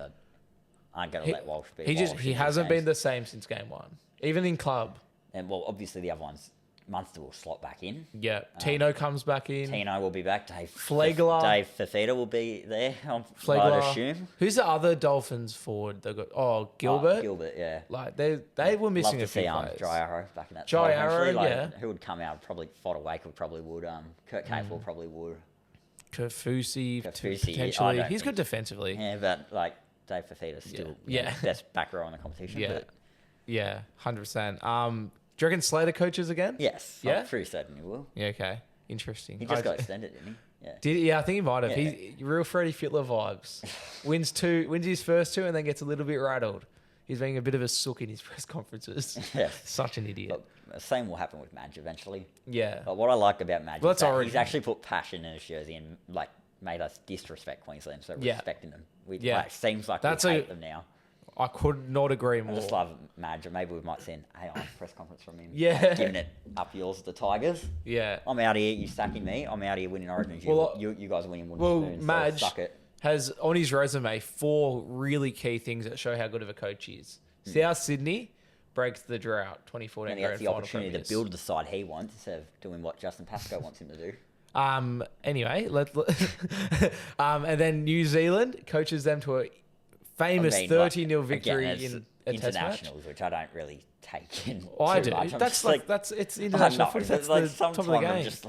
A: aren't going to let Walsh be.
B: He hasn't been the same since game 1, even in club.
A: And obviously the other ones. Munster will slot back in.
B: Yeah. Tino comes back in.
A: Tino will be back. Dave Fafita will be there, I'd assume.
B: Who's the other Dolphins forward? They've got, Gilbert?
A: Gilbert, yeah.
B: Like, they were missing a few players.
A: Dry Arrow back in that
B: Dry Arrow,
A: Who would come out? Probably Fodder Wakefield probably would. Kurt Capewell probably would.
B: Kafusi potentially. He's good defensively.
A: Yeah, but, Dave Fafita's still best back row in the competition.
B: Yeah, 100%. Do you reckon Slater coaches again?
A: Yes.
B: Yeah?
A: I'm pretty certain he will.
B: Yeah, okay. Interesting.
A: He just got extended, didn't he?
B: Yeah. Yeah, I think he might have. Yeah. He's real Freddie Fittler vibes. wins his first 2 and then gets a little bit rattled. He's being a bit of a sook in his press conferences. Such an idiot.
A: But the same will happen with Madge eventually.
B: Yeah.
A: But what I like about Madge is that he's actually put passion in his jersey and made us disrespect Queensland, so respecting them. Seems like we hate them now.
B: I could not agree more.
A: I just love Madge. Maybe we might see an AI press conference from him.
B: Yeah.
A: Giving it up yours to the Tigers.
B: Yeah.
A: I'm out here, you stacking me. I'm out here winning Origins. You guys are winning wooden spoons.
B: Madge
A: so suck it.
B: has on his resume 4 really key things that show how good of a coach he is. South Sydney breaks the drought, 2014
A: and he gets the opportunity to build the side he wants instead of doing what Justin Pascoe wants him to do.
B: Anyway, and then New Zealand coaches them to a famous 30-0 victory in a test match,
A: which I don't really take in.
B: I do. It's international football. That's the top of the game.
A: I'm just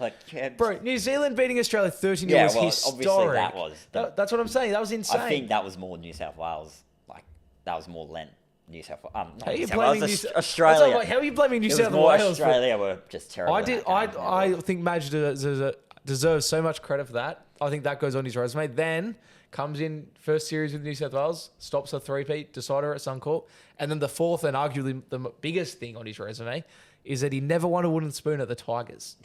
B: bro, New Zealand beating Australia 30-0 was historic.
A: Obviously
B: that's what I'm saying. That was insane.
A: I think that was more New South Wales. That was more Lent. New South Wales.
B: How are you blaming
A: Australia?
B: How are you blaming New South
A: Wales? Australia were just terrible.
B: I think Madge deserves so much credit for that. I think that goes on his resume. Then comes in first series with New South Wales, stops a 3-peat decider at Suncorp, and then the fourth and arguably the biggest thing on his resume is that he never won a wooden spoon at the Tigers,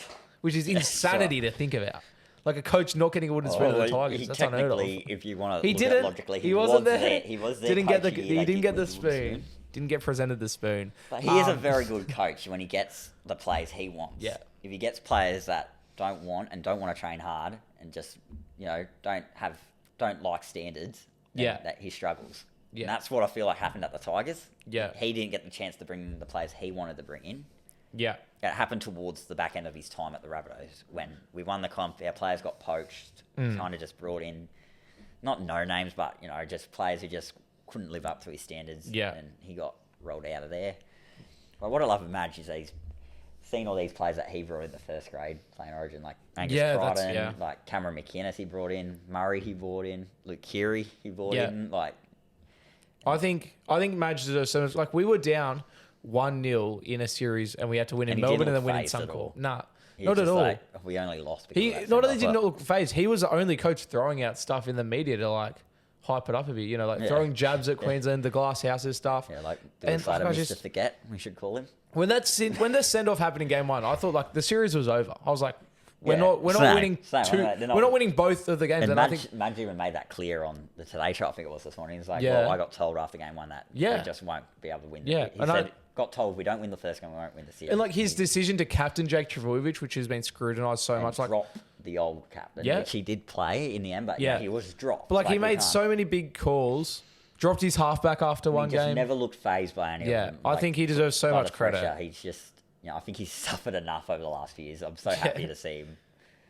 B: which is insanity to think about. Like a coach not getting a wooden spoon at the Tigers. That's unheard of.
A: If you want to look at it logically, he wasn't there. He was there.
B: He didn't get the spoon. Didn't get presented the spoon.
A: But he is a very good coach when he gets the players he wants.
B: Yeah.
A: If he gets players that don't want to train hard and just don't like standards, that he struggles. Yeah. And that's what I feel like happened at the Tigers.
B: Yeah.
A: He didn't get the chance to bring in the players he wanted to bring in.
B: Yeah.
A: It happened towards the back end of his time at the Rabbitohs when we won the comp. Our players got poached, kind of just brought in, not no names, but, just players who just couldn't live up to his standards.
B: Yeah.
A: And he got rolled out of there. But what I love of Madge is he's seen all these players that he brought in the first grade playing Origin, like Angus Crichton, like Cameron McInnes he brought in, Murray he brought in, Luke Keary he brought in.
B: I think Madge deserves so much. We were down 1-0 in a series and we had to win in Melbourne and then win in Suncorp. Not at all.
A: Like, we only lost because
B: he not only did not look phased, he was the only coach throwing out stuff in the media to like hype it up a bit. You know, like throwing jabs at Queensland, the glass houses stuff.
A: Yeah, like Billy Slater missed to forget. We should call him.
B: When the send off happened in game 1, I thought like the series was over. I was like, we're not winning we're not winning both of the games.
A: And I think Madge even made that clear on the Today Show. I think it was this morning. He's like, well, I got told after game 1 that we just won't be able to win.
B: Yeah,
A: he said, got told if we don't win the first game, we won't win the series.
B: And like his decision to captain Jake Trbojevic, which has been scrutinised so much, like
A: drop the old captain, which he did play in the end, but he was dropped.
B: But like he made so many big calls. Dropped his halfback after one game.
A: He just never looked phased by any of them.
B: I think he deserves so much credit.
A: Pressure. He's just, I think he's suffered enough over the last few years. I'm so happy to see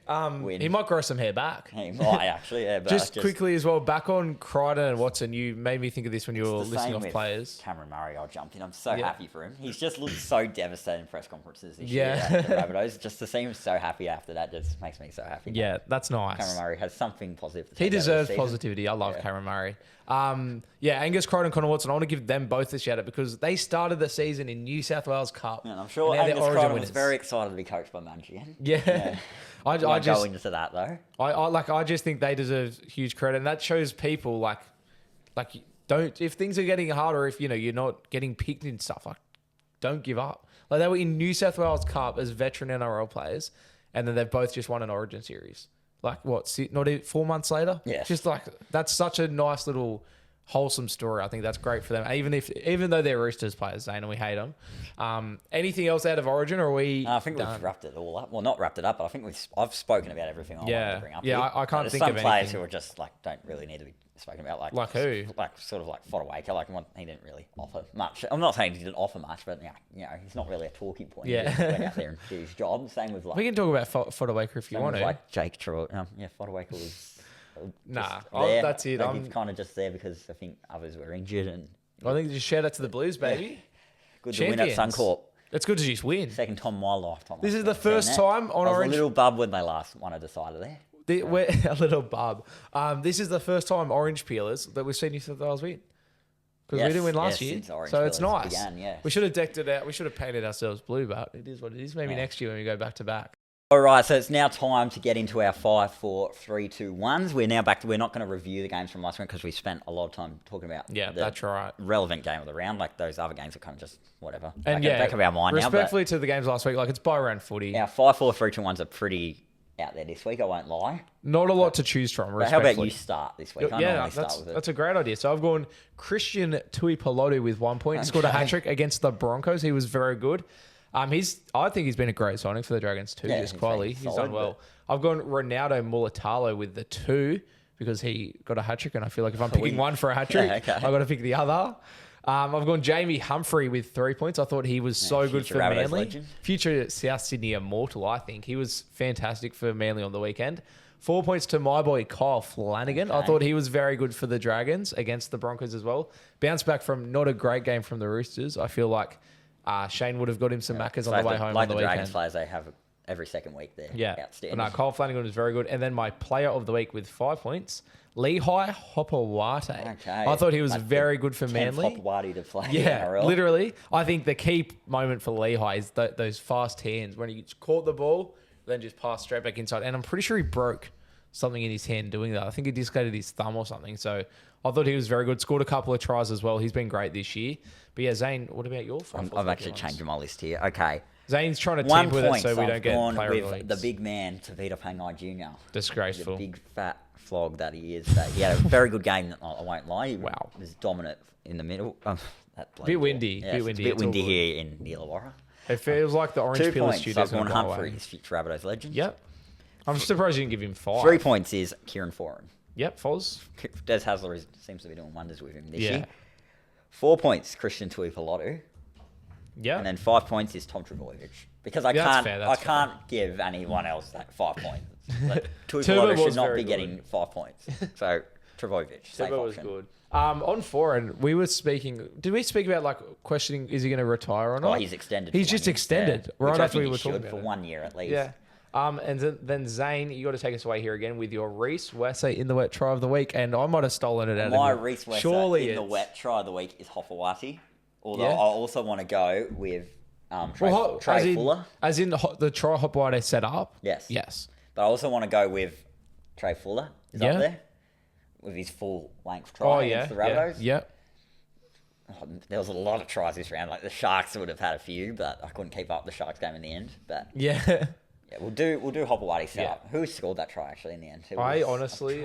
A: him win.
B: He might grow some hair back.
A: He might actually, But
B: just quickly as well, back on Crichton and Watson, you made me think of this when you were listing off players.
A: Cameron Murray, I'll jump in. I'm so happy for him. He's just looked so devastated in press conferences this year at the Rabbitohs. Just to see him so happy after that just makes me so happy.
B: Yeah, that's nice.
A: Cameron Murray has something positive to
B: say. He deserves positivity. I love Cameron Murray. Angus Crichton and Connor Watson, I want to give them both a shout out because they started the season in New South Wales Cup.
A: And I'm sure Angus Crichton was very excited to be coached by Manchian.
B: Yeah.
A: I just go into that though.
B: I just think they deserve huge credit, and that shows people like don't, if things are getting harder, if you're not getting picked in stuff, like don't give up. Like they were in New South Wales Cup as veteran NRL players, and then they've both just won an Origin series. Like what? Not 4 months later.
A: Yeah.
B: Just like that's such a nice little wholesome story. I think that's great for them. Even though they're Roosters players, Zane, and we hate them. Anything else out of Origin, or are we?
A: I think we've wrapped it all up. Well, not wrapped it up, but I think I've spoken about everything I wanted to bring up.
B: Yeah, I can't think of anything.
A: Some players who are just like don't really need to be spoken about.
B: Like who?
A: Like sort of like Fodawaker. Like he didn't really offer much. I'm not saying he didn't offer much, but he's not really a talking point.
B: Yeah,
A: he went out there and did his job. Same with
B: we can talk about Fodawaker if you want to.
A: Like Jake Trelaw. Fodawaker was.
B: That's it.
A: I'm kind of just there because I think others were injured, and
B: I think just shout out to the Blues, baby.
A: Good to win at Suncorp.
B: It's good to just win.
A: Second time in my lifetime.
B: This is the first time on Orange.
A: I was a little bub when they last won a decider there.
B: We're a little bub. This is the first time Orange Peelers that we've seen New South Wales win. Because we didn't win last year. So it's nice. We should have decked it out. We should have painted ourselves blue, but it is what it is. Maybe next year when we go back to back.
A: All right, so it's now time to get into our 5, 4, 3, 2, 1s. We're now back to, we're not going to review the games from last week because we spent a lot of time talking about
B: that's right.
A: relevant game of the round. Like those other games are kind of just whatever.
B: And back of our mind respectfully to the games last week, like it's by round footy.
A: Our 5, 4, 3, 2, 1s are pretty out there this week, I won't lie.
B: Not a lot to choose from,
A: how about you start this week?
B: That's a great idea. So I've gone Christian Tuipulotu with 1 point. He scored a hat-trick against the Broncos. He was very good. I think he's been a great signing for the Dragons too. Just quietly, he's done well. I've gone Ronaldo Mulatalo with the 2 because he got a hat trick, and I feel like if I'm picking one for a hat trick, I've got to pick the other. I've gone Jamie Humphrey with 3 points. I thought he was so good for Manly.
A: Legend.
B: Future South Sydney immortal, I think. He was fantastic for Manly on the weekend. 4 points to my boy Kyle Flanagan. I thought he was very good for the Dragons against the Broncos as well. Bounced back from not a great game from the Roosters. I feel like Shane would have got him some maccas on the way home on the weekend.
A: Dragons players they have every second week there.
B: Yeah.
A: Outstanding.
B: No, Kyle Flanagan was very good. And then my player of the week with 5 points, Lehigh Hopewate.
A: Okay.
B: I thought he was very good for Manly.
A: Hopewate to play
B: NRL. Literally. I think the key moment for Lehigh is those fast hands when he caught the ball, then just passed straight back inside. And I'm pretty sure he broke something in his hand doing that. I think he dislocated his thumb or something. So I thought he was very good. Scored a couple of tries as well. He's been great this year. But yeah, Zane, what about your 5?
A: I've actually changed my list here. Okay.
B: Zane's trying to team with us so we don't get player
A: with
B: release.
A: the big man, Tavita Pangai Jr.
B: Disgraceful.
A: The big fat flog that he is. He had a very good game, I won't lie. He was dominant in the middle.
B: Bit windy.
A: Yeah,
B: bit
A: windy here in the Illawarra.
B: It feels like the Orange Pillar Studios.
A: I've gone Humphrey, his future Rabbitohs legend.
B: Yep. I'm surprised you didn't give him 5.
A: 3 points is Kieran Foran.
B: Yep, Foz.
A: Des Hasler seems to be doing wonders with him this year. 4 points, Christian Tuipulotu.
B: Yeah.
A: And then 5 points is Tom Trbojevic. Because I can't give anyone else that 5 points. Like, Tuipulotu should not be getting 5 points. So Trbojevic, safe
B: option. Was good. On Foran, we were speaking. Did we speak about questioning is he going to retire or not?
A: Oh, he's extended.
B: He's just extended right after we were talking about
A: for 1 year at least.
B: Yeah. And then Zane, you got to take us away here again with your Reece Wesse in the wet try of the week, and I might have stolen it out of
A: my Reece Wesse in the wet try of the week is Hopewate. Although I also want to go with Trey Fuller.
B: As in the try hop wide they set up?
A: Yes. But I also want to go with Trey Fuller. Is up there. With his full length try against the Rabbitohs.
B: Yeah.
A: Oh, there was a lot of tries this round. Like the Sharks would have had a few, but I couldn't keep up the Sharks game in the end. But
B: yeah,
A: we'll do Hopewadi set up. Who scored that try actually in the end?
B: I honestly,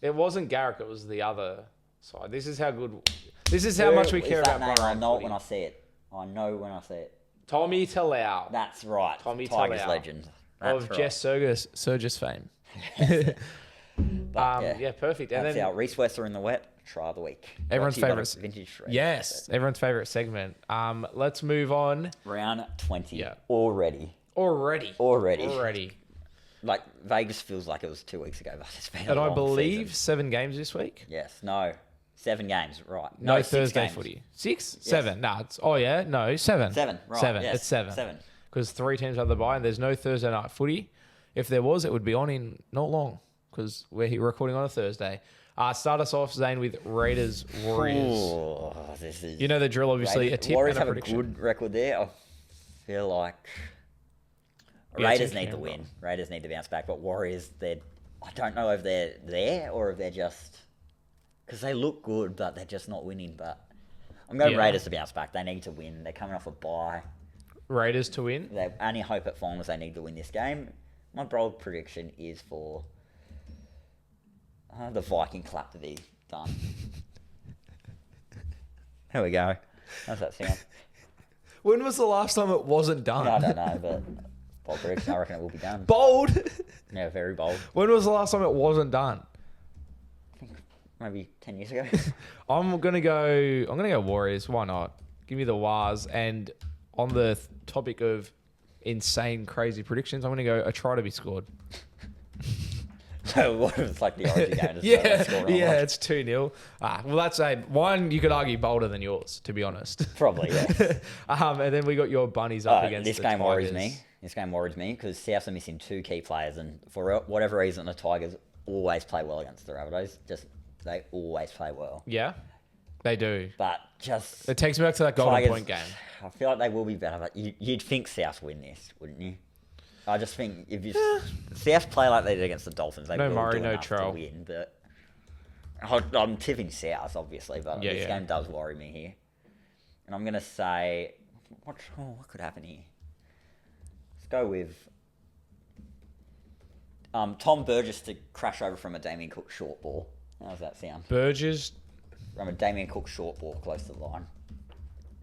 A: it
B: wasn't Garrick. It was the other side. This is how good. This is how much we care about.
A: I know it when I see it. I know when I see it.
B: Tommy Talau.
A: That's right.
B: Tommy
A: Tigers
B: Talau.
A: legend.
B: Of Jess Surgis fame.
A: But,
B: perfect. And
A: that's
B: then
A: our Reece Wester in the wet. Try of the week.
B: Everyone's favourite
A: vintage shred.
B: Yes, everyone's favourite segment. Let's move on.
A: Round 20.
B: Yeah.
A: Already. Like Vegas feels like it was 2 weeks ago, but it's been a long
B: I believe
A: season.
B: 7 games this week.
A: Yes. No. 7 games. Right.
B: No,
A: Six
B: Thursday
A: games.
B: footy. 6?
A: Yes.
B: 7. No, it's 7.
A: 7. Right.
B: 7.
A: Yes.
B: It's 7.
A: 7.
B: Because 3 teams have the bye, and there's no Thursday night footy. If there was, it would be on in not long, because we're recording on a Thursday. Start us off, Zane, with Raiders Warriors.
A: Oh, this is
B: you know the drill, obviously. A tip
A: Warriors
B: and a
A: have
B: prediction.
A: a good record there. I feel like Raiders need to win. Raiders need to bounce back, but Warriors, I don't know if they're there or if they're just because they look good, but they're just not winning. But I'm going Raiders to bounce back. They need to win. They're coming off a bye.
B: Raiders to win.
A: They only hope at finals they need to win this game. My bold prediction is for the Viking clap to be done. There we go. How's that sound?
B: When was the last time it wasn't done?
A: I don't know, but bold prediction, I reckon it will be done.
B: Bold?
A: Yeah, very bold.
B: When was the last time it wasn't done?
A: I think maybe 10 years ago.
B: I'm gonna go Warriors. Why not? Give me the Wars. And on the topic of insane, crazy predictions, I'm gonna go a try to be scored.
A: So what if it's like the Origin game?
B: It's 2-0. Well, that's one you could argue bolder than yours, to be honest.
A: Probably, yeah.
B: And then we got your Bunnies up against
A: this
B: the
A: game
B: Tigers.
A: worries me. This game worries me because Souths are missing 2 key players, and for whatever reason, the Tigers always play well against the Rabbitohs. They always play well.
B: Yeah, they do.
A: But
B: it takes me back to that Golden Point game.
A: I feel like they will be better, but you'd think South win this, wouldn't you? I just think if you South play like they did against the Dolphins, they will do enough to win. But I'm tipping South, obviously, but this game does worry me here. And I'm going to say, what could happen here? Let's go with Tom Burgess to crash over from a Damien Cook short ball. How does that sound?
B: Burgess?
A: From a Damien Cook short ball close to the line.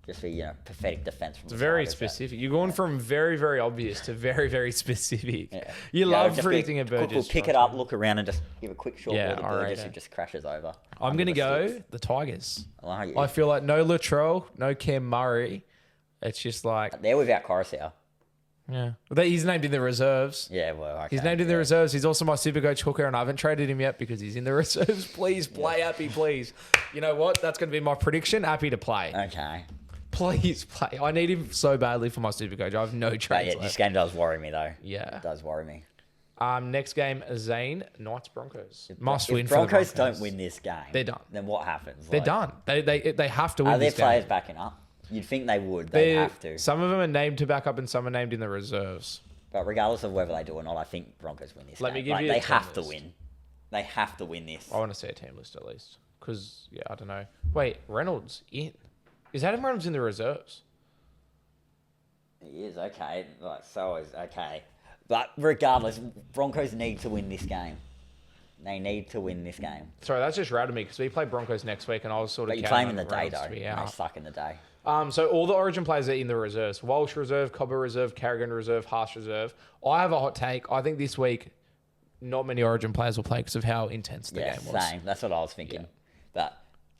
A: Just for, pathetic defense from
B: the very specific. You're going from very, very obvious to very, very specific.
A: Yeah.
B: You love predicting a Burgess.
A: We'll pick it up, look around, and just give a quick short ball to Burgess, who just crashes over.
B: I'm going to go the Tigers.
A: I
B: feel like no Latrell, no Cam Murray. It's just like...
A: They're without Coruscant.
B: Yeah. He's named in the reserves.
A: Yeah, well, okay.
B: He's named in the reserves. He's also my Supercoach hooker, and I haven't traded him yet because he's in the reserves. Please play, Appy, please. You know what? That's going to be my prediction. Appy to play.
A: Okay.
B: Please play. I need him so badly for my Supercoach. I have no trades left.
A: This game does worry me, though.
B: Yeah.
A: It does worry me.
B: Next game, Zane, Knights Broncos. Must win
A: if
B: for the
A: Broncos don't win this game,
B: they're done.
A: Then what happens?
B: They're done. They have to win this game.
A: Are their players backing up? You'd think they would. They have to.
B: Some of them are named to back up and some are named in the reserves.
A: But regardless of whether they do or not, I think Broncos win this game.
B: Let me give you
A: They have to win. They have to win this.
B: I want to see a team list at least. Because, I don't know. Wait, Reynolds in. Is Adam Reynolds in the reserves?
A: He is, okay. So is okay. But regardless, Broncos need to win this game. They need to win this game.
B: Sorry, that's just routed me because we play Broncos next week and I was sort of...
A: But you play them in the day, though. They suck in the day.
B: So all the Origin players are in the reserves. Walsh reserve, Cobber reserve, Carrigan reserve, Haas reserve. I have a hot take. I think this week, not many Origin players will play because of how intense the game was.
A: Same. That's what I was thinking. But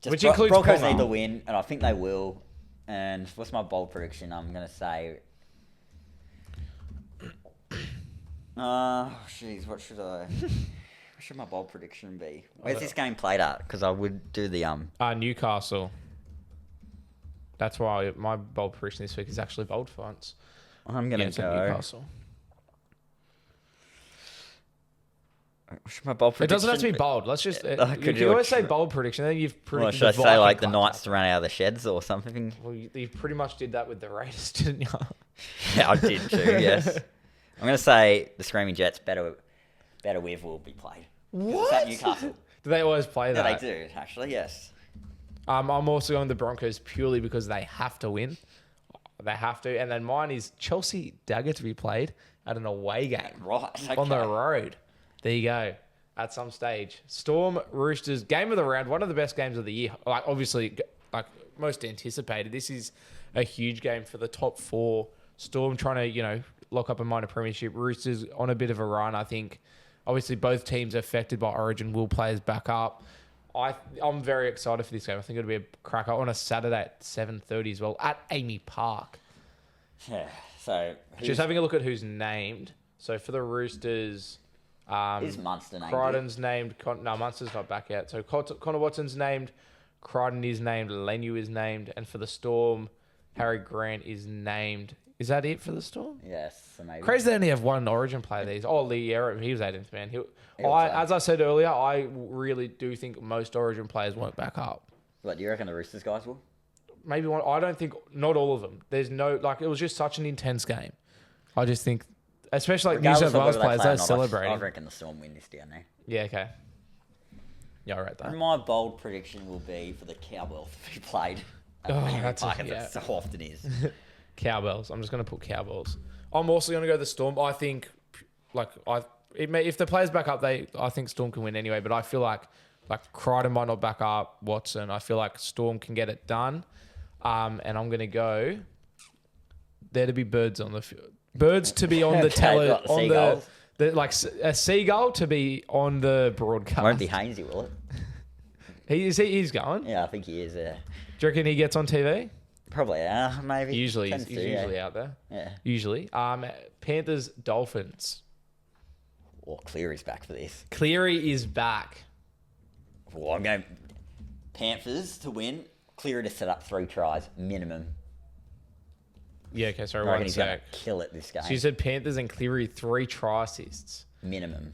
B: which includes
A: Broncos need to win, and I think they will. And what's my bold prediction? I'm going to say... what should I... What should my bold prediction be? Where's this game played at? Because I would do the...
B: Newcastle. That's why my bold prediction this week is actually bold for once.
A: I'm going to go...
B: Newcastle.
A: My bold prediction?
B: It doesn't have to be bold. Let's just... if you always say bold prediction, then you've predicted
A: should I say like the Knights to run out of the sheds or something?
B: Well, you pretty much did that with the Raiders, didn't you?
A: Yeah, I did too, yes. I'm going to say the Screaming Jets better with will be played.
B: What?
A: It's at Newcastle.
B: Do they always play that?
A: Yeah, they do, actually, yes.
B: I'm also going the Broncos purely because they have to win. They have to. And then mine is Chelsea Dagger to be played at an away game.
A: Right. Okay.
B: On the road. There you go. At some stage. Storm Roosters, game of the round, one of the best games of the year. Like, obviously, like most anticipated. This is a huge game for the top four. Storm trying to, lock up a minor premiership. Roosters on a bit of a run, I think. Obviously, both teams affected by Origin will players back up. I'm very excited for this game. I think it'll be a cracker on a Saturday at 7:30 as well at Amy Park.
A: Yeah. So
B: just having a look at who's named. So for the Roosters,
A: is Munster named?
B: Crichton's named. No, Munster's not back yet. So Connor Watson's named. Crichton is named. Lenu is named. And for the Storm, Harry Grant is named. Is that it for the Storm?
A: Yes, so maybe.
B: Crazy they only have one Origin player. These. Oh, Lee Yarra, he was 18th man. As I said earlier, I really do think most Origin players won't back up.
A: What, do you reckon the Roosters guys will?
B: Maybe one. I don't think, not all of them. There's no, it was just such an intense game. I just think, especially like New South Wales players, they're celebrating.
A: I reckon the Storm win this down there.
B: Yeah, okay. Yeah, I read that.
A: And my bold prediction will be for the Cowbells to be played.
B: That's
A: so often is.
B: Cowbells. I'm just going to put Cowbells. I'm also going to go the Storm. I think, if the players back up, I think Storm can win anyway. But I feel like Crichton might not back up Watson. I feel like Storm can get it done. And I'm going to go there to be birds on the field. Birds to be on the like a seagull to be on the broadcast.
A: Won't be Hainsey, will it?
B: He's going.
A: Yeah, I think he is. Yeah.
B: Do you reckon he gets on TV?
A: Probably, maybe.
B: Usually, he's usually out there.
A: Yeah.
B: Usually. Panthers, Dolphins.
A: Well, Cleary's back for this.
B: Cleary is back.
A: Well, I'm going Panthers to win. Cleary to set up 3 tries, minimum.
B: Yeah, okay, sorry,
A: I reckon he's going to kill it this game.
B: So you said Panthers and Cleary 3 try assists.
A: Minimum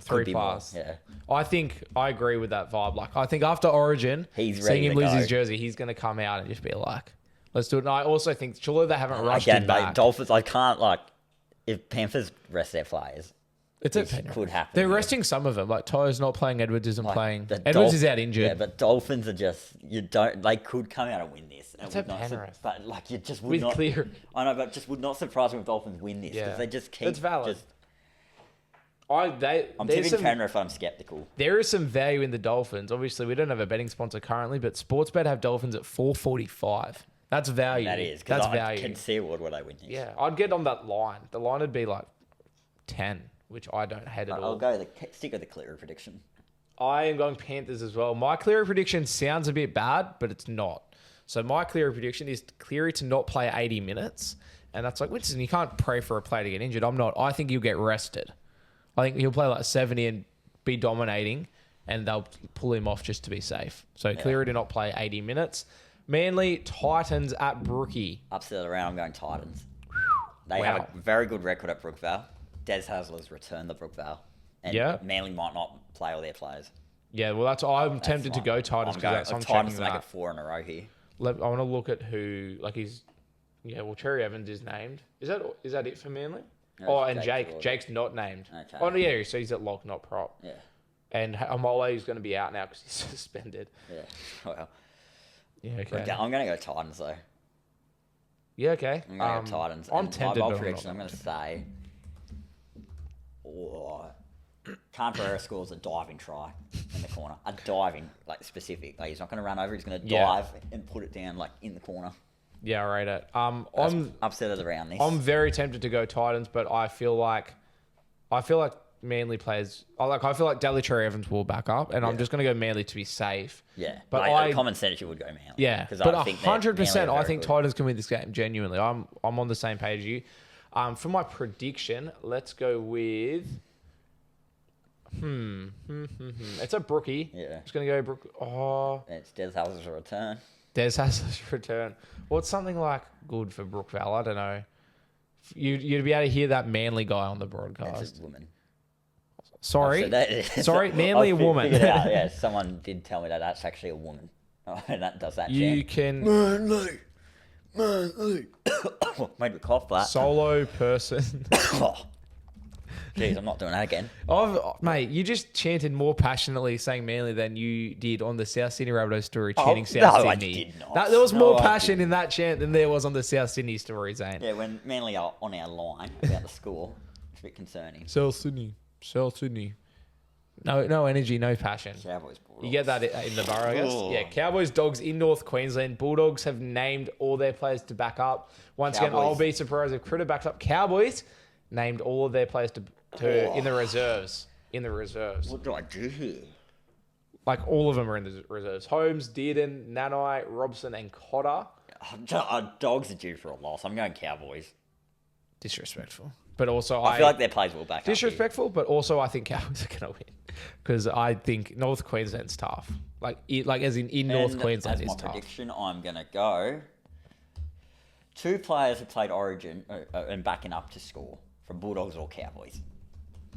B: 3 passes.
A: Yeah.
B: I think I agree with that vibe. I think after Origin, seeing him lose his jersey, he's going to come out and just be like, let's do it. And I also think, surely they haven't rushed him back.
A: Dolphins, I can't, if Panthers rest their players,
B: it
A: could happen.
B: They're resting some of them. Like, To's not playing, Edwards isn't playing. Edwards is out injured.
A: Yeah, but Dolphins are just, they could come out and win this.
B: It's at Penrith.
A: But, you just would not.
B: Clear.
A: I know, but just would not surprise me if Dolphins win this. Because they just keep.
B: It's valid. I'm
A: tipping Penrith, I'm skeptical.
B: There is some value in the Dolphins. Obviously, we don't have a betting sponsor currently, but Sportsbet have Dolphins at 4.45. That's value.
A: That is.
B: That's
A: value.
B: value.
A: I can see what would I win this.
B: Yeah, I'd get on that line. The line would be 10, which I don't hate at all.
A: I'll stick with the Cleary prediction. I
B: am going Panthers as well. My Cleary prediction sounds a bit bad, but it's not. So my Cleary prediction is Cleary to not play 80 minutes. And that's Winston, you can't pray for a player to get injured. I'm not. I think he'll get rested. I think he'll play 70 and be dominating, and they'll pull him off just to be safe. So Cleary to not play 80 minutes. Manly, Titans at Brookie.
A: Upset of the round, I'm going Titans. They have a very good record at Brookvale. Des Hasler's returned the Brookvale. And Manly might not play all their players.
B: Yeah, well, I'm tempted to go Titans.
A: I'm Titans to make it 4 in a row here.
B: I want to look at who, Cherry Evans is named. Is that it for Manly? No, and Jake's not named. Okay. Oh, yeah, so he's at lock, not prop.
A: Yeah.
B: And Amole is going to be out now because he's suspended.
A: Yeah, well.
B: Yeah, okay.
A: I'm going to go Titans, though.
B: Yeah, okay.
A: I'm going to go Titans.
B: I'm tempted,
A: my prediction, I'm going to say... Canberra scores a diving try in the corner. A diving, specific. He's not going to run over. He's going to dive and put it down, in the corner.
B: Yeah, I rate it. I'm
A: upset of the round this.
B: I'm very tempted to go Titans, but I feel like Manly players. I feel like Daly Cherry Evans will back up, and I'm just going to go Manly to be safe.
A: Yeah, but common sense you would go Manly.
B: Yeah, but 100%, I think Titans can win this game. Genuinely, I'm on the same page as you. For my prediction, let's go with. It's a Brookie.
A: Yeah,
B: just going to go Brook. Oh,
A: it's Des Hasler's return.
B: Des Hasler's return. What's something good for Brookvale? I don't know. You'd be able to hear that Manly guy on the broadcast.
A: It's a woman.
B: Sorry.
A: Sorry,
B: Manly a woman.
A: Yeah, someone did tell me that that's actually a woman. Oh, and that does that
B: You
A: chant.
B: can...
A: Manly. Made me cough that.
B: Solo person.
A: Jeez, I'm not doing that again.
B: Mate, you just chanted more passionately saying Manly than you did on the South Sydney Rabbitohs story chanting South Sydney.
A: I did not.
B: There was more passion in that chant than there was on the South Sydney story, Zane.
A: Yeah, when Manly are on our line about the score, it's a bit concerning.
B: South Sydney. No energy, no passion.
A: Cowboys, Bulldogs.
B: You get that in the borough, I guess. Yeah, Cowboys, Dogs in North Queensland. Bulldogs have named all their players to back up. Once again, I'll be surprised if Critter backs up. Cowboys named all of their players to in the reserves.
A: What do I do here?
B: Like all of them are in the reserves. Holmes, Dearden, Nanai, Robson, and Cotter.
A: Dogs are due for a loss. I'm going Cowboys.
B: Disrespectful. But also
A: I feel like their players will back up.
B: Disrespectful, but also I think Cowboys are going to win. Because I think North Queensland's tough. Like as in North Queensland is tough.
A: As my prediction, I'm going to go 2 players who played Origin and backing up to score from Bulldogs or Cowboys.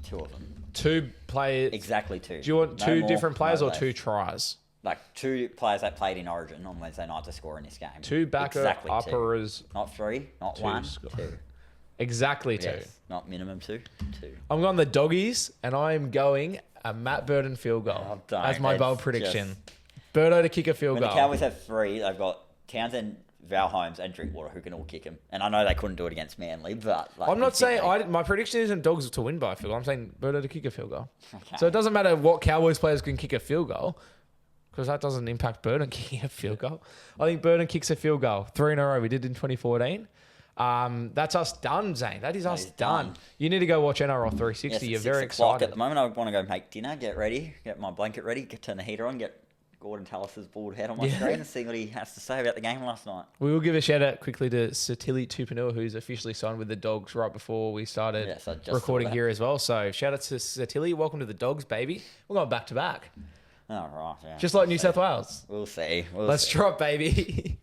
A: 2 of them.
B: 2 players.
A: Exactly 2.
B: Do you want 2 different players or 2 tries?
A: Like 2 players that played in Origin on Wednesday night to score in this game.
B: 2 backer uppers.
A: Not 3, not 1, 2.
B: Exactly 2.
A: Yes, not minimum 2.
B: I'm going the Doggies, and I'm going a Matt Burton field goal as my bold prediction. Birdo to kick a field goal.
A: The Cowboys have 3. They've got Townsend, Val Holmes, and Drinkwater who can all kick him. And I know they couldn't do it against Manly, but...
B: I'm not saying... my prediction isn't Dogs to win by a field goal. I'm saying Birdo to kick a field goal. Okay. So it doesn't matter what Cowboys players can kick a field goal, because that doesn't impact Burton kicking a field goal. I think Burton kicks a field goal. 3 in a row. We did in 2014. That's us done, Zane. That is us done. You need to go watch NRL 360. You're very excited.
A: At the moment, I want to go make dinner, get ready, get my blanket ready, turn the heater on, get Gordon Tallis's bald head on my screen and see what he has to say about the game last night.
B: We will give a shout out quickly to Satili Tupanua, who's officially signed with the Dogs right before we started recording here as well. So shout out to Satili. Welcome to the Dogs, baby. We're going back to back.
A: All right. Yeah.
B: Just like New South Wales.
A: We'll see.
B: Let's drop, baby.